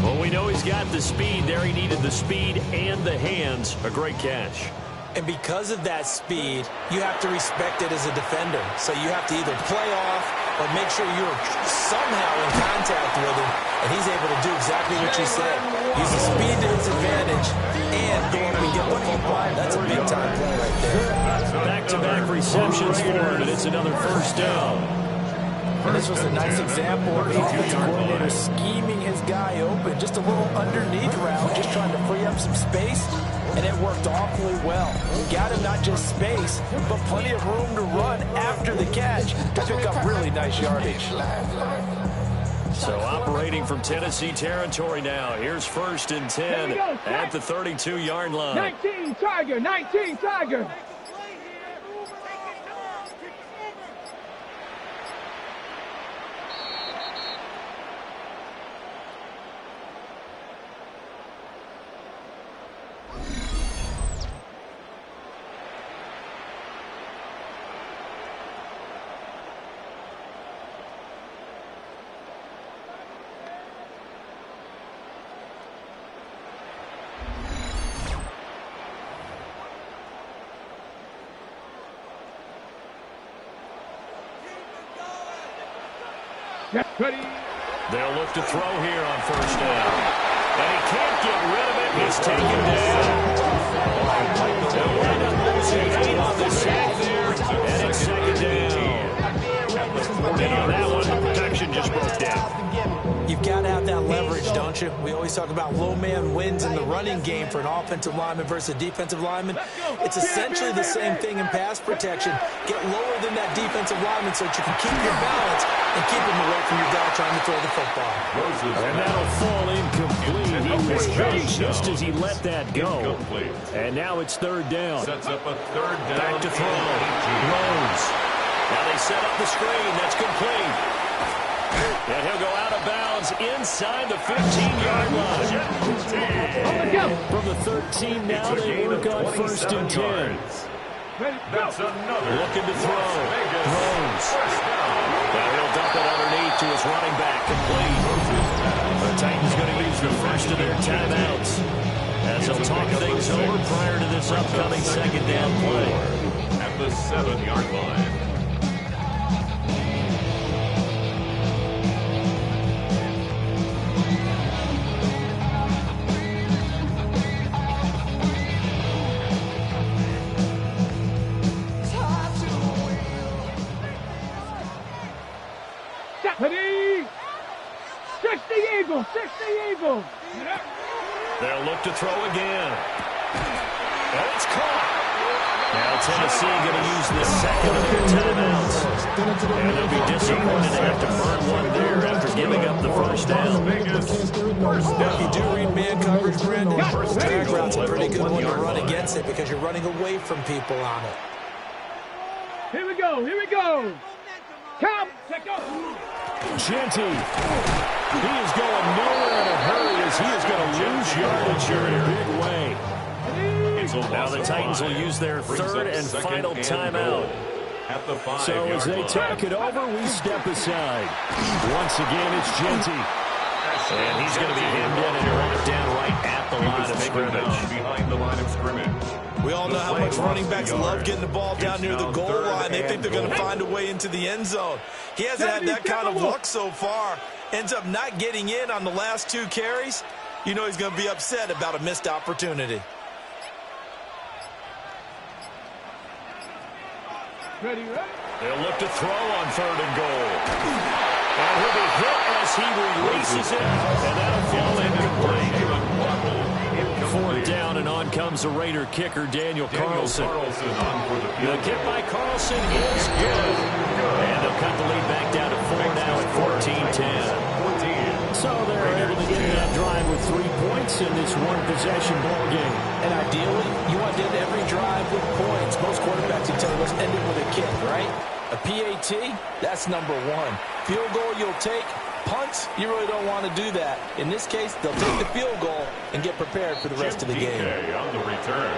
S8: Well, we know he's got the speed there. He needed the speed and the hands. A great catch.
S9: And because of that speed, you have to respect it as a defender. So you have to either play off or make sure you're somehow in contact with him, and he's able to do exactly what you said. Use the speed to his advantage and go up and get the football. That's a big-time play right there.
S8: Back-to-back receptions for him, and it's another first down.
S9: And this was a nice example of the offensive coordinator scheming his guy open. Just a little underneath route, just trying to free up some space, and it worked awfully well. Got him not just space, but plenty of room to run after the catch to pick up really nice yardage.
S8: So operating from Tennessee territory now. Here's first and 10 at the 32-yard line.
S3: 19 Tiger, 19 Tiger. Ready.
S8: They'll look to throw here on first down. And he can't get rid of it. He's taken down. They'll wind up losing 8 on the sack there. And it's second down. And on that one, protection just broke down.
S9: You've got to have that leverage, don't you? We always talk about low man wins in the running game for an offensive lineman versus a defensive lineman. It's essentially the same thing in pass protection. Get lower than that defensive lineman so that you can keep your balance and keep him away from your guy trying to throw the football.
S8: And that'll fall incomplete. He was ready just as he let that go. And now it's third down.
S4: Sets up a third down.
S8: Back to throw. Rose. Now they set up the screen. That's complete. And he'll go out of bounds inside the 15-yard line. From the 13 now they work on first and 10.
S4: That's another.
S8: Looking to throw. Throws. Now he'll dump it underneath to his running back. Complete. The Titans going to use the first of their timeouts as they'll talk things over prior to this upcoming second down play.
S4: At the 7-yard line.
S3: Ready? 60 Eagles, 60 Eagles.
S8: They'll look to throw again. And it's caught. Now Tennessee going to use the second of their timeouts. And they'll be disappointed to have to burn one there after giving up the first down.
S9: If you do read man coverage, Brandon, tag route's a pretty good one to run against it because you're running away from people on it.
S3: Here we go, here we go. Come, check out.
S8: Genty. He is going nowhere in a hurry as he is going to lose yardage here in a big way. Now the Titans will use their third and final timeout. So as they talk it over, we step aside. Once again, it's Genty. And he's going to be hemmed in and brought down right at the line of scrimmage.
S4: Behind the line of scrimmage.
S9: We all know how much running backs love getting the ball down near the goal line. They think they're going to find a way into the end zone. He hasn't had that kind of luck so far. Ends up not getting in on the last 2 carries. You know he's going to be upset about a missed opportunity.
S3: Ready, right?
S8: They'll look to throw on 3rd and goal. And he'll be hit as he releases it. And that'll fall incomplete. 4th down, and on comes the Raider kicker, Daniel Carlson. The kick by Carlson is good. And they'll cut the lead back down to 4 now at 14-10. So they're able to get that drive with 3 points in this one-possession ball game.
S9: And ideally, you want to end every drive with points. Most quarterbacks will tell you let's end it with a kick, right? A PAT, that's number 1. Field goal you'll take. Punts, you really don't want to do that. In this case, they'll take the field goal and get prepared for the rest of the game.
S4: On the return.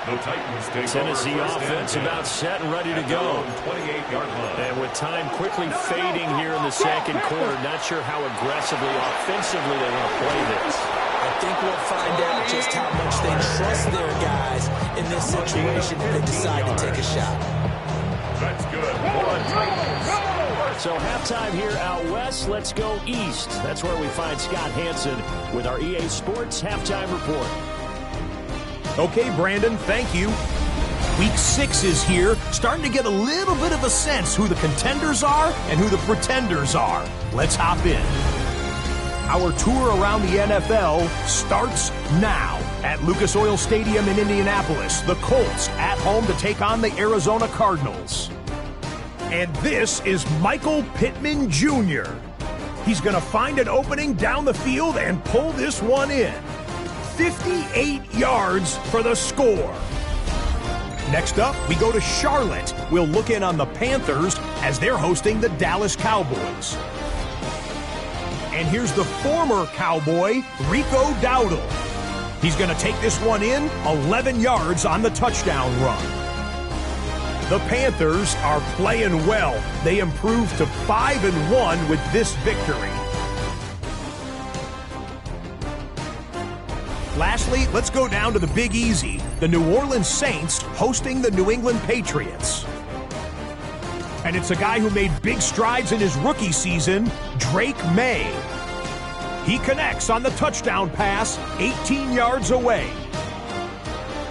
S4: The Titans take
S8: Tennessee offense about set and ready to go.
S4: 28-yard line.
S8: And with time quickly fading here in the second quarter, not sure how aggressively, offensively they want to play this.
S9: I think we'll find out just how much they trust their guys in this situation if they decide to take a shot.
S4: That's good.
S8: So halftime here out west, let's go east. That's where we find Scott Hanson with our EA Sports Halftime Report.
S6: Okay, Brandon, thank you. Week 6 is here, starting to get a little bit of a sense who the contenders are and who the pretenders are. Let's hop in. Our tour around the NFL starts now. At Lucas Oil Stadium in Indianapolis, the Colts at home to take on the Arizona Cardinals. And this is Michael Pittman Jr. He's going to find an opening down the field and pull this one in. 58 yards for the score. Next up, we go to Charlotte. We'll look in on the Panthers as they're hosting the Dallas Cowboys. And here's the former Cowboy, Rico Dowdle. He's going to take this one in, 11 yards on the touchdown run. The Panthers are playing well. They improved to 5-1 with this victory. Lastly, let's go down to the Big Easy. The New Orleans Saints hosting the New England Patriots. And it's a guy who made big strides in his rookie season, Drake May. He connects on the touchdown pass, 18 yards away.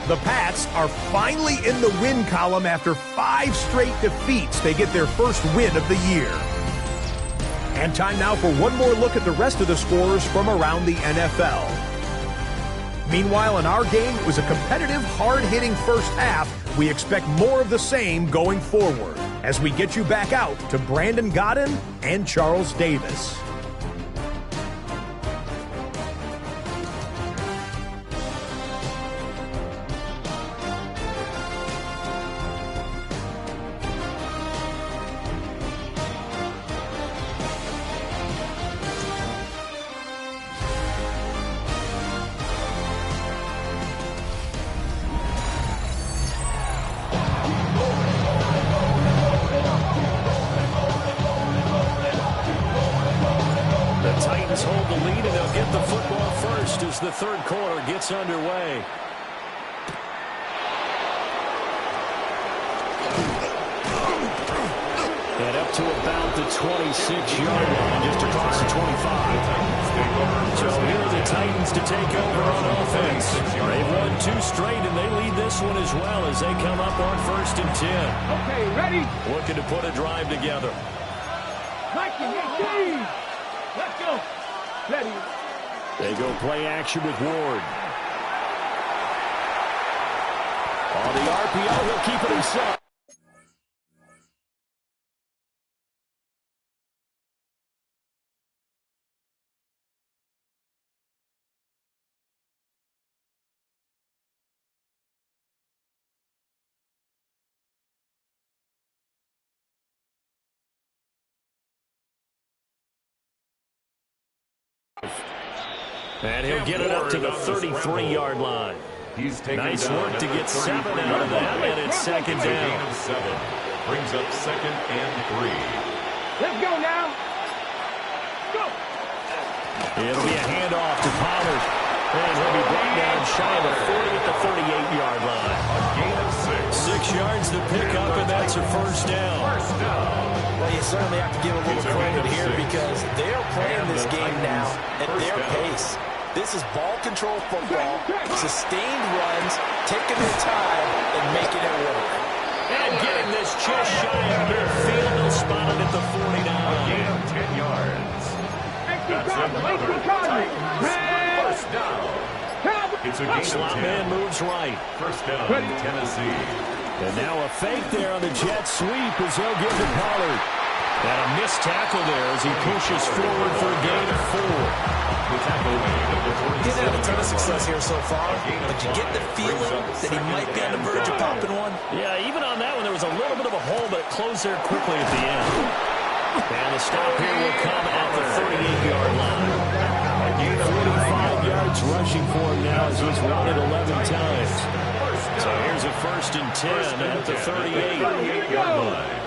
S6: The Pats are finally in the win column after 5 straight defeats. They get their first win of the year. And time now for one more look at the rest of the scores from around the NFL. Meanwhile, in our game, it was a competitive, hard-hitting first half. We expect more of the same going forward as we get you back out to Brandon Godden and Charles Davis.
S8: The Titans hold the lead, and they'll get the football first as the third quarter gets underway. And up to about the 26-yard line, just across the 25. So here are the Titans to take over on offense. They've won 2 straight, and they lead this one as well as they come up on 1st and 10.
S3: Okay, ready?
S8: Looking to put a drive together.
S3: Let's go. Ready.
S8: They go play action with Ward. On the RPO, he'll keep it himself. And he'll get it up to the 33-yard line. Nice work to get 7 out of that, and it's 2nd down.
S4: Brings up 2nd and 3.
S3: Let's go now. Go.
S8: It'll be a handoff to Pollard. And he'll be brought down shy of the 40 at the 38-yard line.
S4: A gain of 6.
S8: 6 yards to pick up, and that's a 1st down.
S9: Well, you certainly have to give a little credit here because they're playing this game now at their pace. This is ball control football, sustained runs, taking their time, and making it work.
S8: And getting this just shy of midfield, they'll spot it at the 49.
S4: A gain of 10 yards. That's another Titans 1st down. It's a gain of 10.
S8: Man moves right.
S4: 1st down, Tennessee.
S8: And now a fake there on the jet sweep as they'll give to Pollard. And a missed tackle there as he pushes forward for a gain of 4.
S4: The tackle made at the 47.
S9: He's had a ton of success here so far, but you get the feeling that he might be on the verge of popping one.
S8: Yeah, even on that one, there was a little bit of a hole, but it closed there quickly at the end. And the stop here will come at the 38-yard line. 45 yards rushing for him now as he's run it 11 times. So here's a 1st and 10 at the 38-yard line.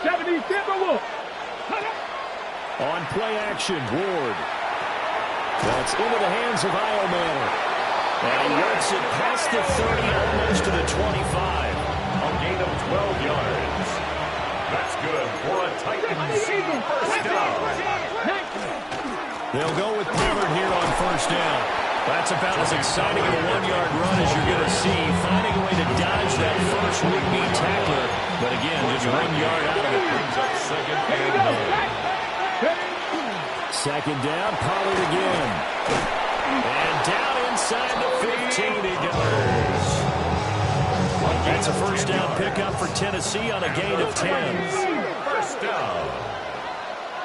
S3: 70 Timberwolves.
S8: On play action, Ward. That's into the hands of Iomanner. And he works it past the 30, almost to the 25.
S4: A gain of 12 yards. That's good for a Titans 1st down.
S8: They'll go with Pollard here on 1st down. That's about as exciting of a 1-yard run as you're going to see, finding a way to dodge that first would-be tackler. But again, just 1 yard out of it.
S4: Brings up 2nd and 9.
S8: 2nd down, Pollard again. And down inside the 15 he goes. That's a 1st down pickup for Tennessee on a gain of 10.
S4: 1st down.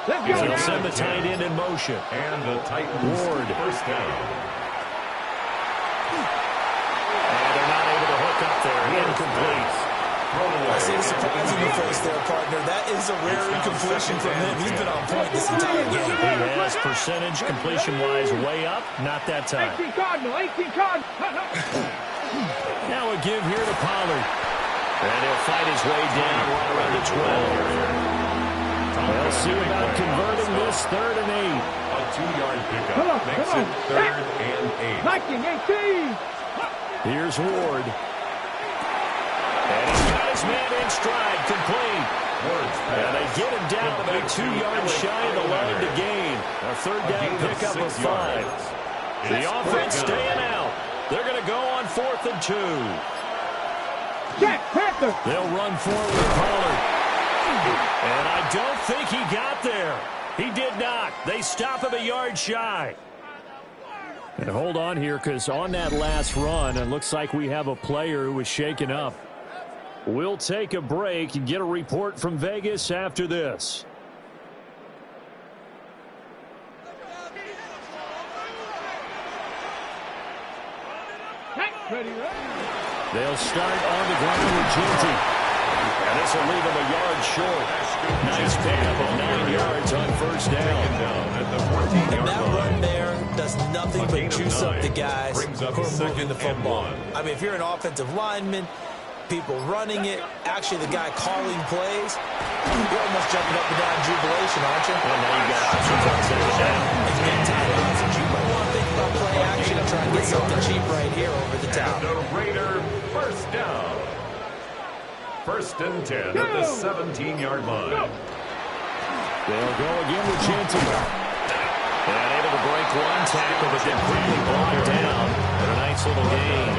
S8: He'll send the tight end in motion.
S4: And the Titans
S8: Ward.
S4: 1st down.
S8: And they're not able to hook up there. Incomplete.
S9: I see the surprise in your face there, partner. That is a rare incompletion from him. He's been on point this entire game.
S8: He has percentage completion-wise way up. Not that time.
S3: 18 Cardinal.
S8: Now a give here to Pollard. And he'll fight his way down right around the 12. They'll see about converting this 3rd and 8.
S4: A 2-yard pickup makes it 3rd and 8.
S8: Here's Ward. And he's got his man in stride, complete. And they get him down about 2 yards shy of the line to gain. A 3rd down pickup of 5. The offense staying out. They're going to go on 4th and 2. They'll run forward with Pollard. And I don't think he got there. He did not. They stop him a yard shy. And hold on here, because on that last run, it looks like we have a player who was shaken up. We'll take a break and get a report from Vegas after this. They'll start on the ground with Ginty. And this will leave him a yard short. Nice pickup of 9 yards on 1st down.
S9: And that run there does nothing but juice up the guys who are moving the football. I mean, if you're an offensive lineman, people running it, actually the guy calling plays, you're almost jumping up and down in jubilation, aren't you?
S8: Well, now you got options on 2nd down.
S9: get something cheap right here over the top.
S4: And a Raider first down. First and 10 at the 17-yard line.
S8: They'll go again with Genty. And able to break one tackle, but then quickly blocked down. And a nice little gain.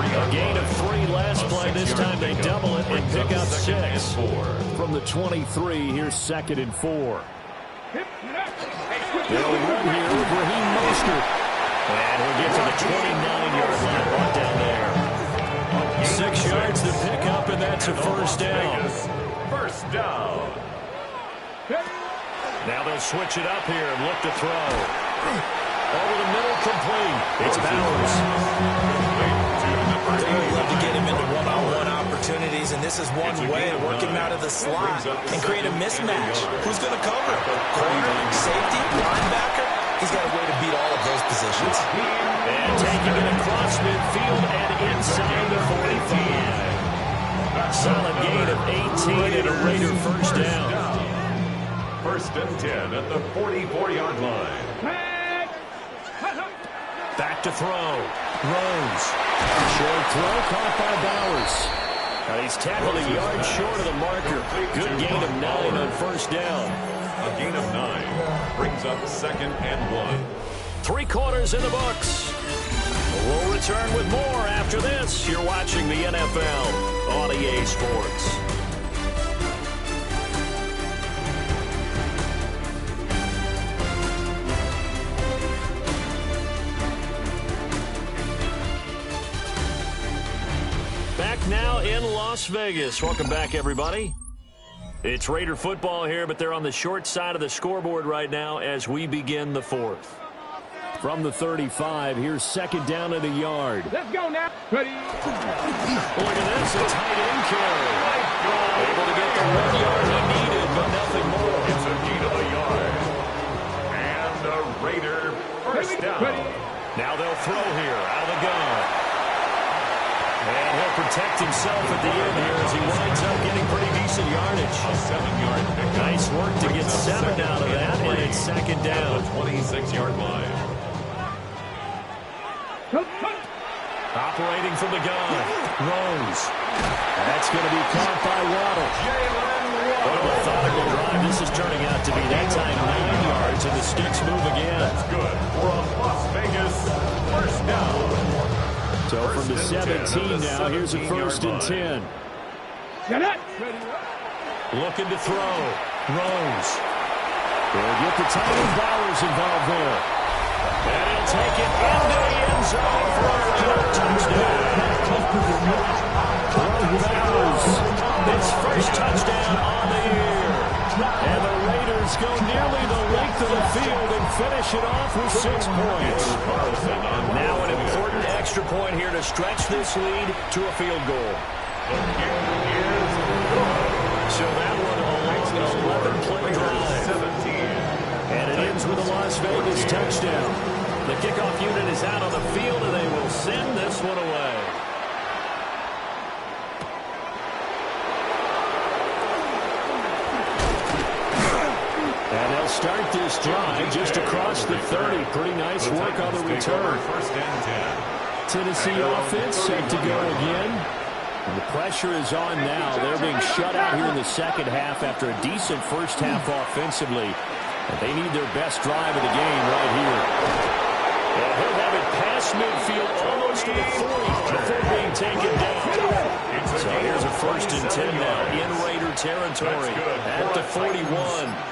S8: A gain of 3 last play. This time they double it and pick up 6. From the 23, here's 2nd and 4. They'll run here with Raheem Mostert. And he'll get to the 29-yard line, brought down there. 6 yards to pick up, and that's a first down.
S4: First down.
S8: Now they'll switch it up here and look to throw. Over the middle, complete. It's Bowers.
S9: They would love to get him into one-on-one opportunities, and this is one way to work him out of the slot and create a mismatch. Who's going to cover him? Corner, safety, linebacker? He's got a way to beat all of those positions.
S8: And taking it across midfield and inside the 45. Solid gain of 18 and a Raider first down.
S4: First and 10 at the 44-yard line.
S8: Back to throw. Rose. Short throw caught by Bowers. Now he's tackled a yard short of the marker. Good gain of 9 on first down.
S4: A gain of 9 brings up 2nd and 1.
S8: 3 quarters in the books. We'll return with more after this. You're watching the NFL on EA Sports. Back now in Las Vegas. Welcome back, everybody. It's Raider football here, but they're on the short side of the scoreboard right now as we begin the 4th. From the 35, here's 2nd down at a yard.
S3: Let's go now. Ready.
S8: Look at this, a tight end carry. Able to get the 1 yard he needed, but nothing more.
S4: It's a gain of a yard. And a Raider first down.
S8: Now they'll throw here out of the gun. And he'll protect himself at the end here as he winds up getting pretty decent yardage.
S4: A 7-yard pickup.
S8: Nice work to get 7 out of that, and it's 2nd down.
S4: The 26-yard line.
S8: Operating from the gun. Rose. That's going to be caught by Waddle. What a methodical drive this is turning out to be. That time 9 yards, and the Sticks move again.
S4: That's good for a Las Vegas first down.
S8: So from the 17 now, here's a 1st and 10. Looking to throw. Rose. They'll get the tight end Bowers involved there. And he'll take it into the end zone for another touchdown. Bowers, his first touchdown on the year. And the Raiders go nearly the length of the field and finish it off with 6 points. Now an important extra point here to stretch this lead to a field goal. So that one along an 11-play drive. And it ends with a Las Vegas touchdown. The kickoff unit is out on the field, and they will send this one away. And they'll start this drive just across the 30. Pretty nice work on the return.
S4: First and 10.
S8: Tennessee offense set to go again. And the pressure is on now. They're being shut out here in the second half after a decent first half offensively. And they need their best drive of the game right here. And he'll have it past midfield almost to the 40 before being taken down. So here's a 1st and 10 now in Raider territory at the 41.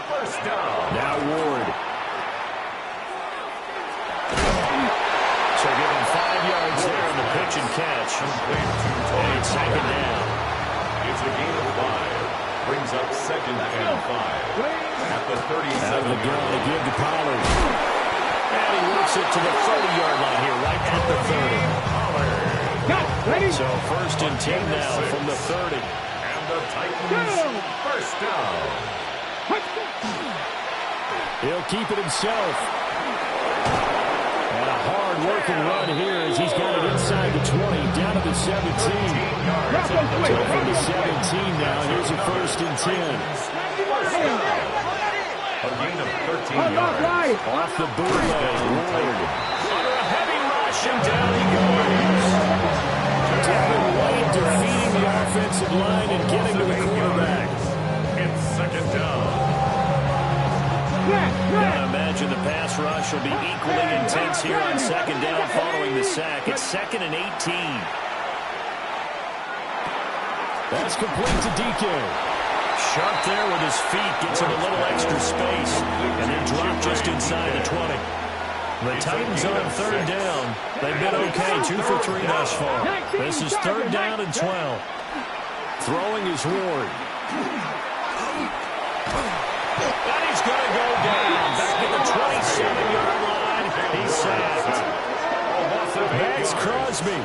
S4: First down.
S8: Now Ward. So give him 5 yards there on the pitch and catch. And it's 2nd down.
S4: It's a gain of 5. Brings up 2nd and 5. At the 37.
S8: Out of the gun to give to Pollard. And he works it to the 30-yard line here, right at the 30. So 1st and 10 now from the 30.
S4: And the Titans first down.
S8: He'll keep it himself. And a hard-working run here as he's got it inside the 20, down to the 17. So from the 17 now, here's a 1st and 10.
S4: A gain of 13 yards.
S8: Off the bootleg, Ward. Under a heavy rush, Rushing down he goes. Devin White defeating the offensive line and getting to the quarterback.
S4: It's second down.
S8: Gotta imagine the pass rush will be equally intense here on second down following the sack. It's 2nd and 18. That's complete to DK. Sharp there with his feet, gets him a little extra space, and then dropped just inside the 20. The Titans on 3rd down. They've been okay, 2 for 3 thus far. This is 3rd down and 12. Throwing is Ward. And he's going to go down. Back at the 27-yard line. He's sacked. Max Crosby.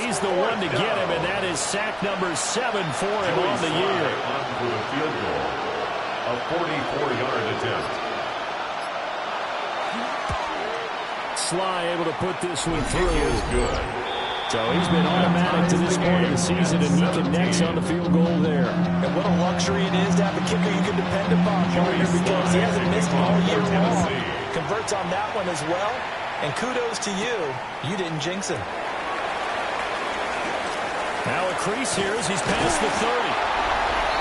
S8: He's the one to get him, and that is sack number 7 for him on the year.
S4: For a field goal. A 44-yard attempt.
S8: Sly able to put this one through.
S4: Is good.
S8: So he's been automatic to this point of the season, and he connects on the field goal there.
S9: And what a luxury it is to have a kicker you can depend upon, partner, because he hasn't missed all year long. Converts on that one as well. And kudos to you. You didn't jinx him.
S8: Now a crease here as he's past the 30.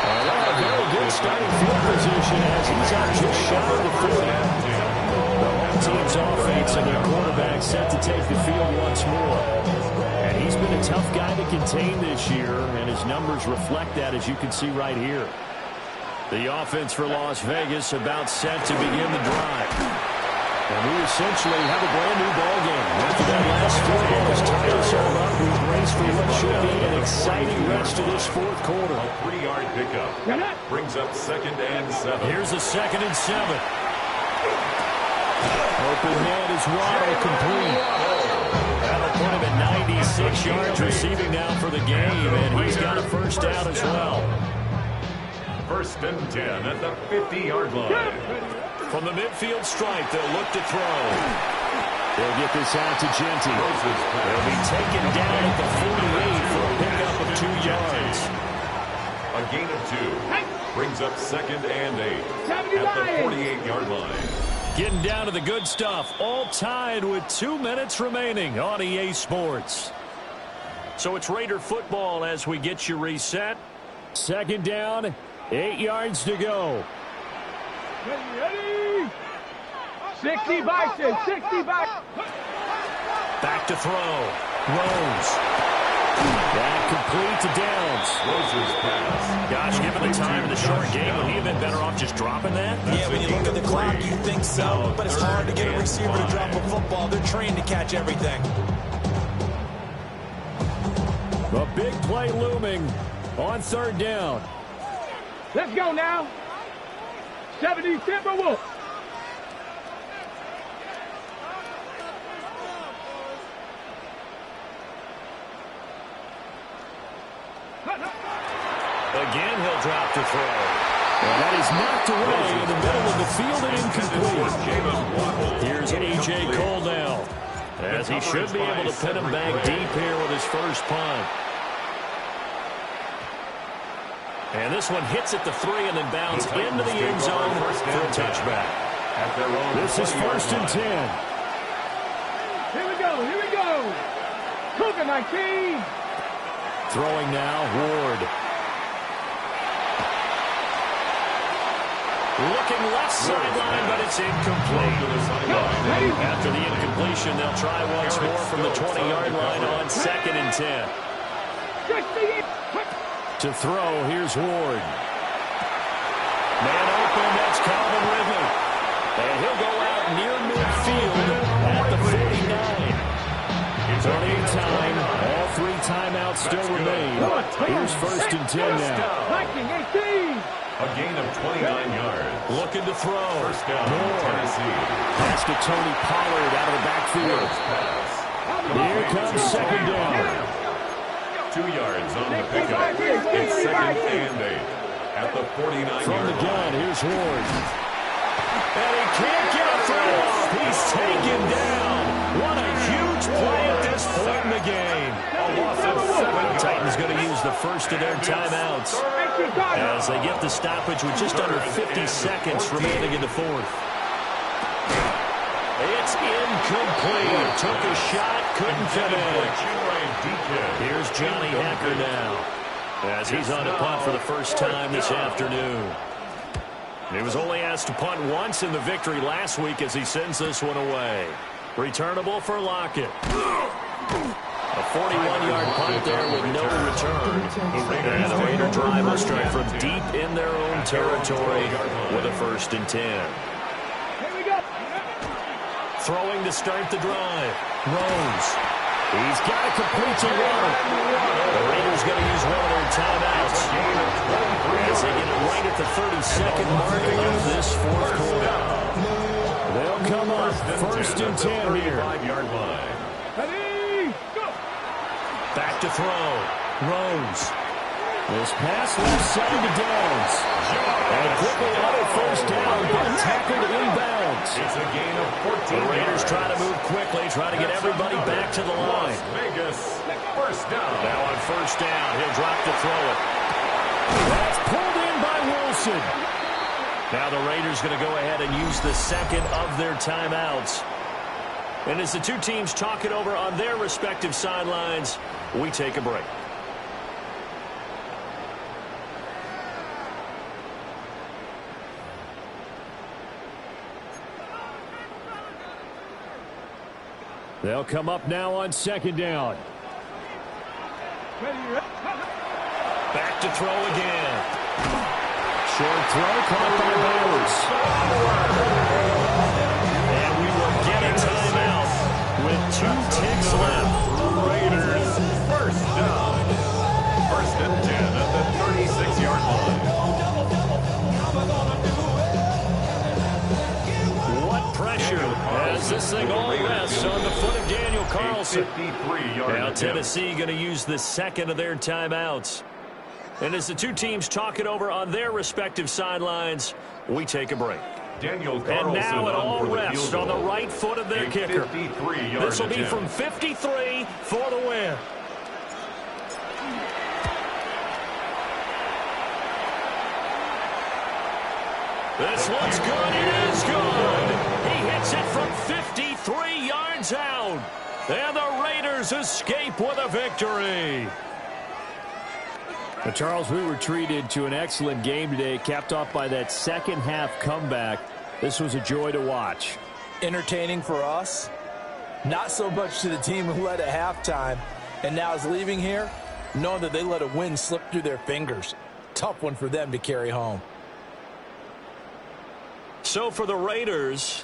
S8: A very good starting field position as he's out just shy of the 40. The home team's offense and their quarterback set to take the field once more. And he's been a tough guy to contain this year, and his numbers reflect that, as you can see right here. The offense for Las Vegas about set to begin the drive. And we essentially have a brand-new ball game. After that last field goal has tied us all up, we've raced for what should be an exciting rest of this 4th quarter.
S4: A 3-yard pickup. Brings up 2nd and 7.
S8: Here's a 2nd and 7. Open man is Waddle complete. That'll put him at 96 yards receiving now for the game, and he's got a first down as well.
S4: 1st and 10 at the 50-yard line.
S8: From the midfield stripe, they'll look to throw. They'll get this out to Genty. They'll be taken down at the 48 for a pickup of 2 yards.
S4: A gain of 2. Brings up 2nd and 8 at the 48-yard line.
S8: Getting down to the good stuff. All tied with 2 minutes remaining on EA Sports. So it's Raider football as we get you reset. 2nd down, 8 yards to go.
S3: Ready? 60 Bison, 60 Bison.
S8: Back to throw. Rose. That complete to Downs.
S4: Rose's pass.
S8: Gosh, given the time of the short game, would he have been better off just dropping that?
S9: Yeah, when you look at the clock, you think so. But it's hard to get a receiver to drop a football. They're trained to catch everything.
S8: A big play looming on 3rd down.
S3: Let's go now. 70 Timberwolves.
S8: Again, he'll drop to throw. And that is knocked away in the middle of the field and incomplete. Here's A.J. Cole now, as he should be able to pin him back deep here with his first punt. And this one hits at the 3 and then bounds into the end zone for a touchback. This is 1st and 10.
S3: Here we go, here we go. Cougar 19.
S8: Throwing now, Ward. Looking left sideline, but it's incomplete. After the incompletion, they'll try once more from the 20-yard line on 2nd and 10. To throw, here's Ward. Man open, that's Calvin Ridley. And he'll go out near midfield at the 49. Plenty of time. All 3 timeouts still remain. Here's 1st and 10 now.
S4: A gain of 29 yards.
S8: Looking to throw.
S4: First down, Tennessee.
S8: Pass to Tony Pollard out of the backfield. Here comes 2nd down.
S4: 2 yards on the pickup. It's 2nd and 8 at the 49-yard
S8: From the gun, here's Ward. And he can't get a throw off. He's taken down. What a huge play at this point in the game.
S4: A loss of 7 yards.
S8: Titans going to use the first of their timeouts as they get the stoppage with just under 50 seconds remaining in the 4th. It's incomplete. Took a shot, couldn't finish. Here's Johnny Hekker now, as he's on to punt for the first time this afternoon. He was only asked to punt once in the victory last week as he sends this one away. Returnable for Lockett. A 41-yard punt there with no return. And the Raider drive will start from deep in their own territory with a 1st and 10. Throwing to start the drive. Rose. He's got to complete to Waddle. The Raiders going to use one of their timeouts as they get it right at the 32nd mark of this 4th quarter. They'll come up 1st and 10 here. Back to throw. Rose. This pass left side to Downs. And quickly another 1st down, but tackled inbounds.
S4: It's a gain of 14.
S8: The Raiders try to move quickly, try to get everybody back to the line.
S4: Vegas, 1st down.
S8: Now on 1st down, he'll drop to throw it. That's pulled in by Wilson. Now the Raiders going to go ahead and use the 2nd of their timeouts. And as the two teams talk it over on their respective sidelines, we take a break. They'll come up now on 2nd down. Back to throw again. Short throw caught by Bowers. And we will get a timeout with 2 ticks left.
S4: Raiders, 1st down. 1st and 10 at the 36-yard line.
S8: What pressure as this thing all rests on the foot of Daniel Carlson. Now Tennessee going to use the 2nd of their timeouts. And as the two teams talk it over on their respective sidelines, we take a break.
S4: Daniel Carlson,
S8: and now it all rests on the right foot of their kicker. This will be from 53 for the win. This one's good. It is good. He hits it from 53 yards out. And the Raiders escape with a victory.
S10: Now, Charles, we were treated to an excellent game today, capped off by that 2nd half comeback. This was a joy to watch.
S9: Entertaining for us. Not so much to the team who led at halftime and now is leaving here, knowing that they let a win slip through their fingers. Tough one for them to carry home.
S8: So for the Raiders,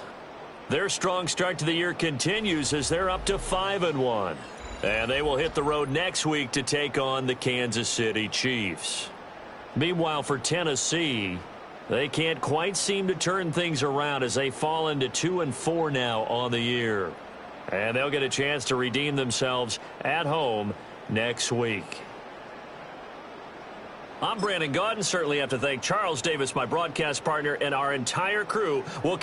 S8: their strong start to the year continues as they're up to 5-1. And they will hit the road next week to take on the Kansas City Chiefs. Meanwhile, for Tennessee, they can't quite seem to turn things around as they fall into 2-4 now on the year. And they'll get a chance to redeem themselves at home next week. I'm Brandon Gaudin. Certainly have to thank Charles Davis, my broadcast partner, and our entire crew. We'll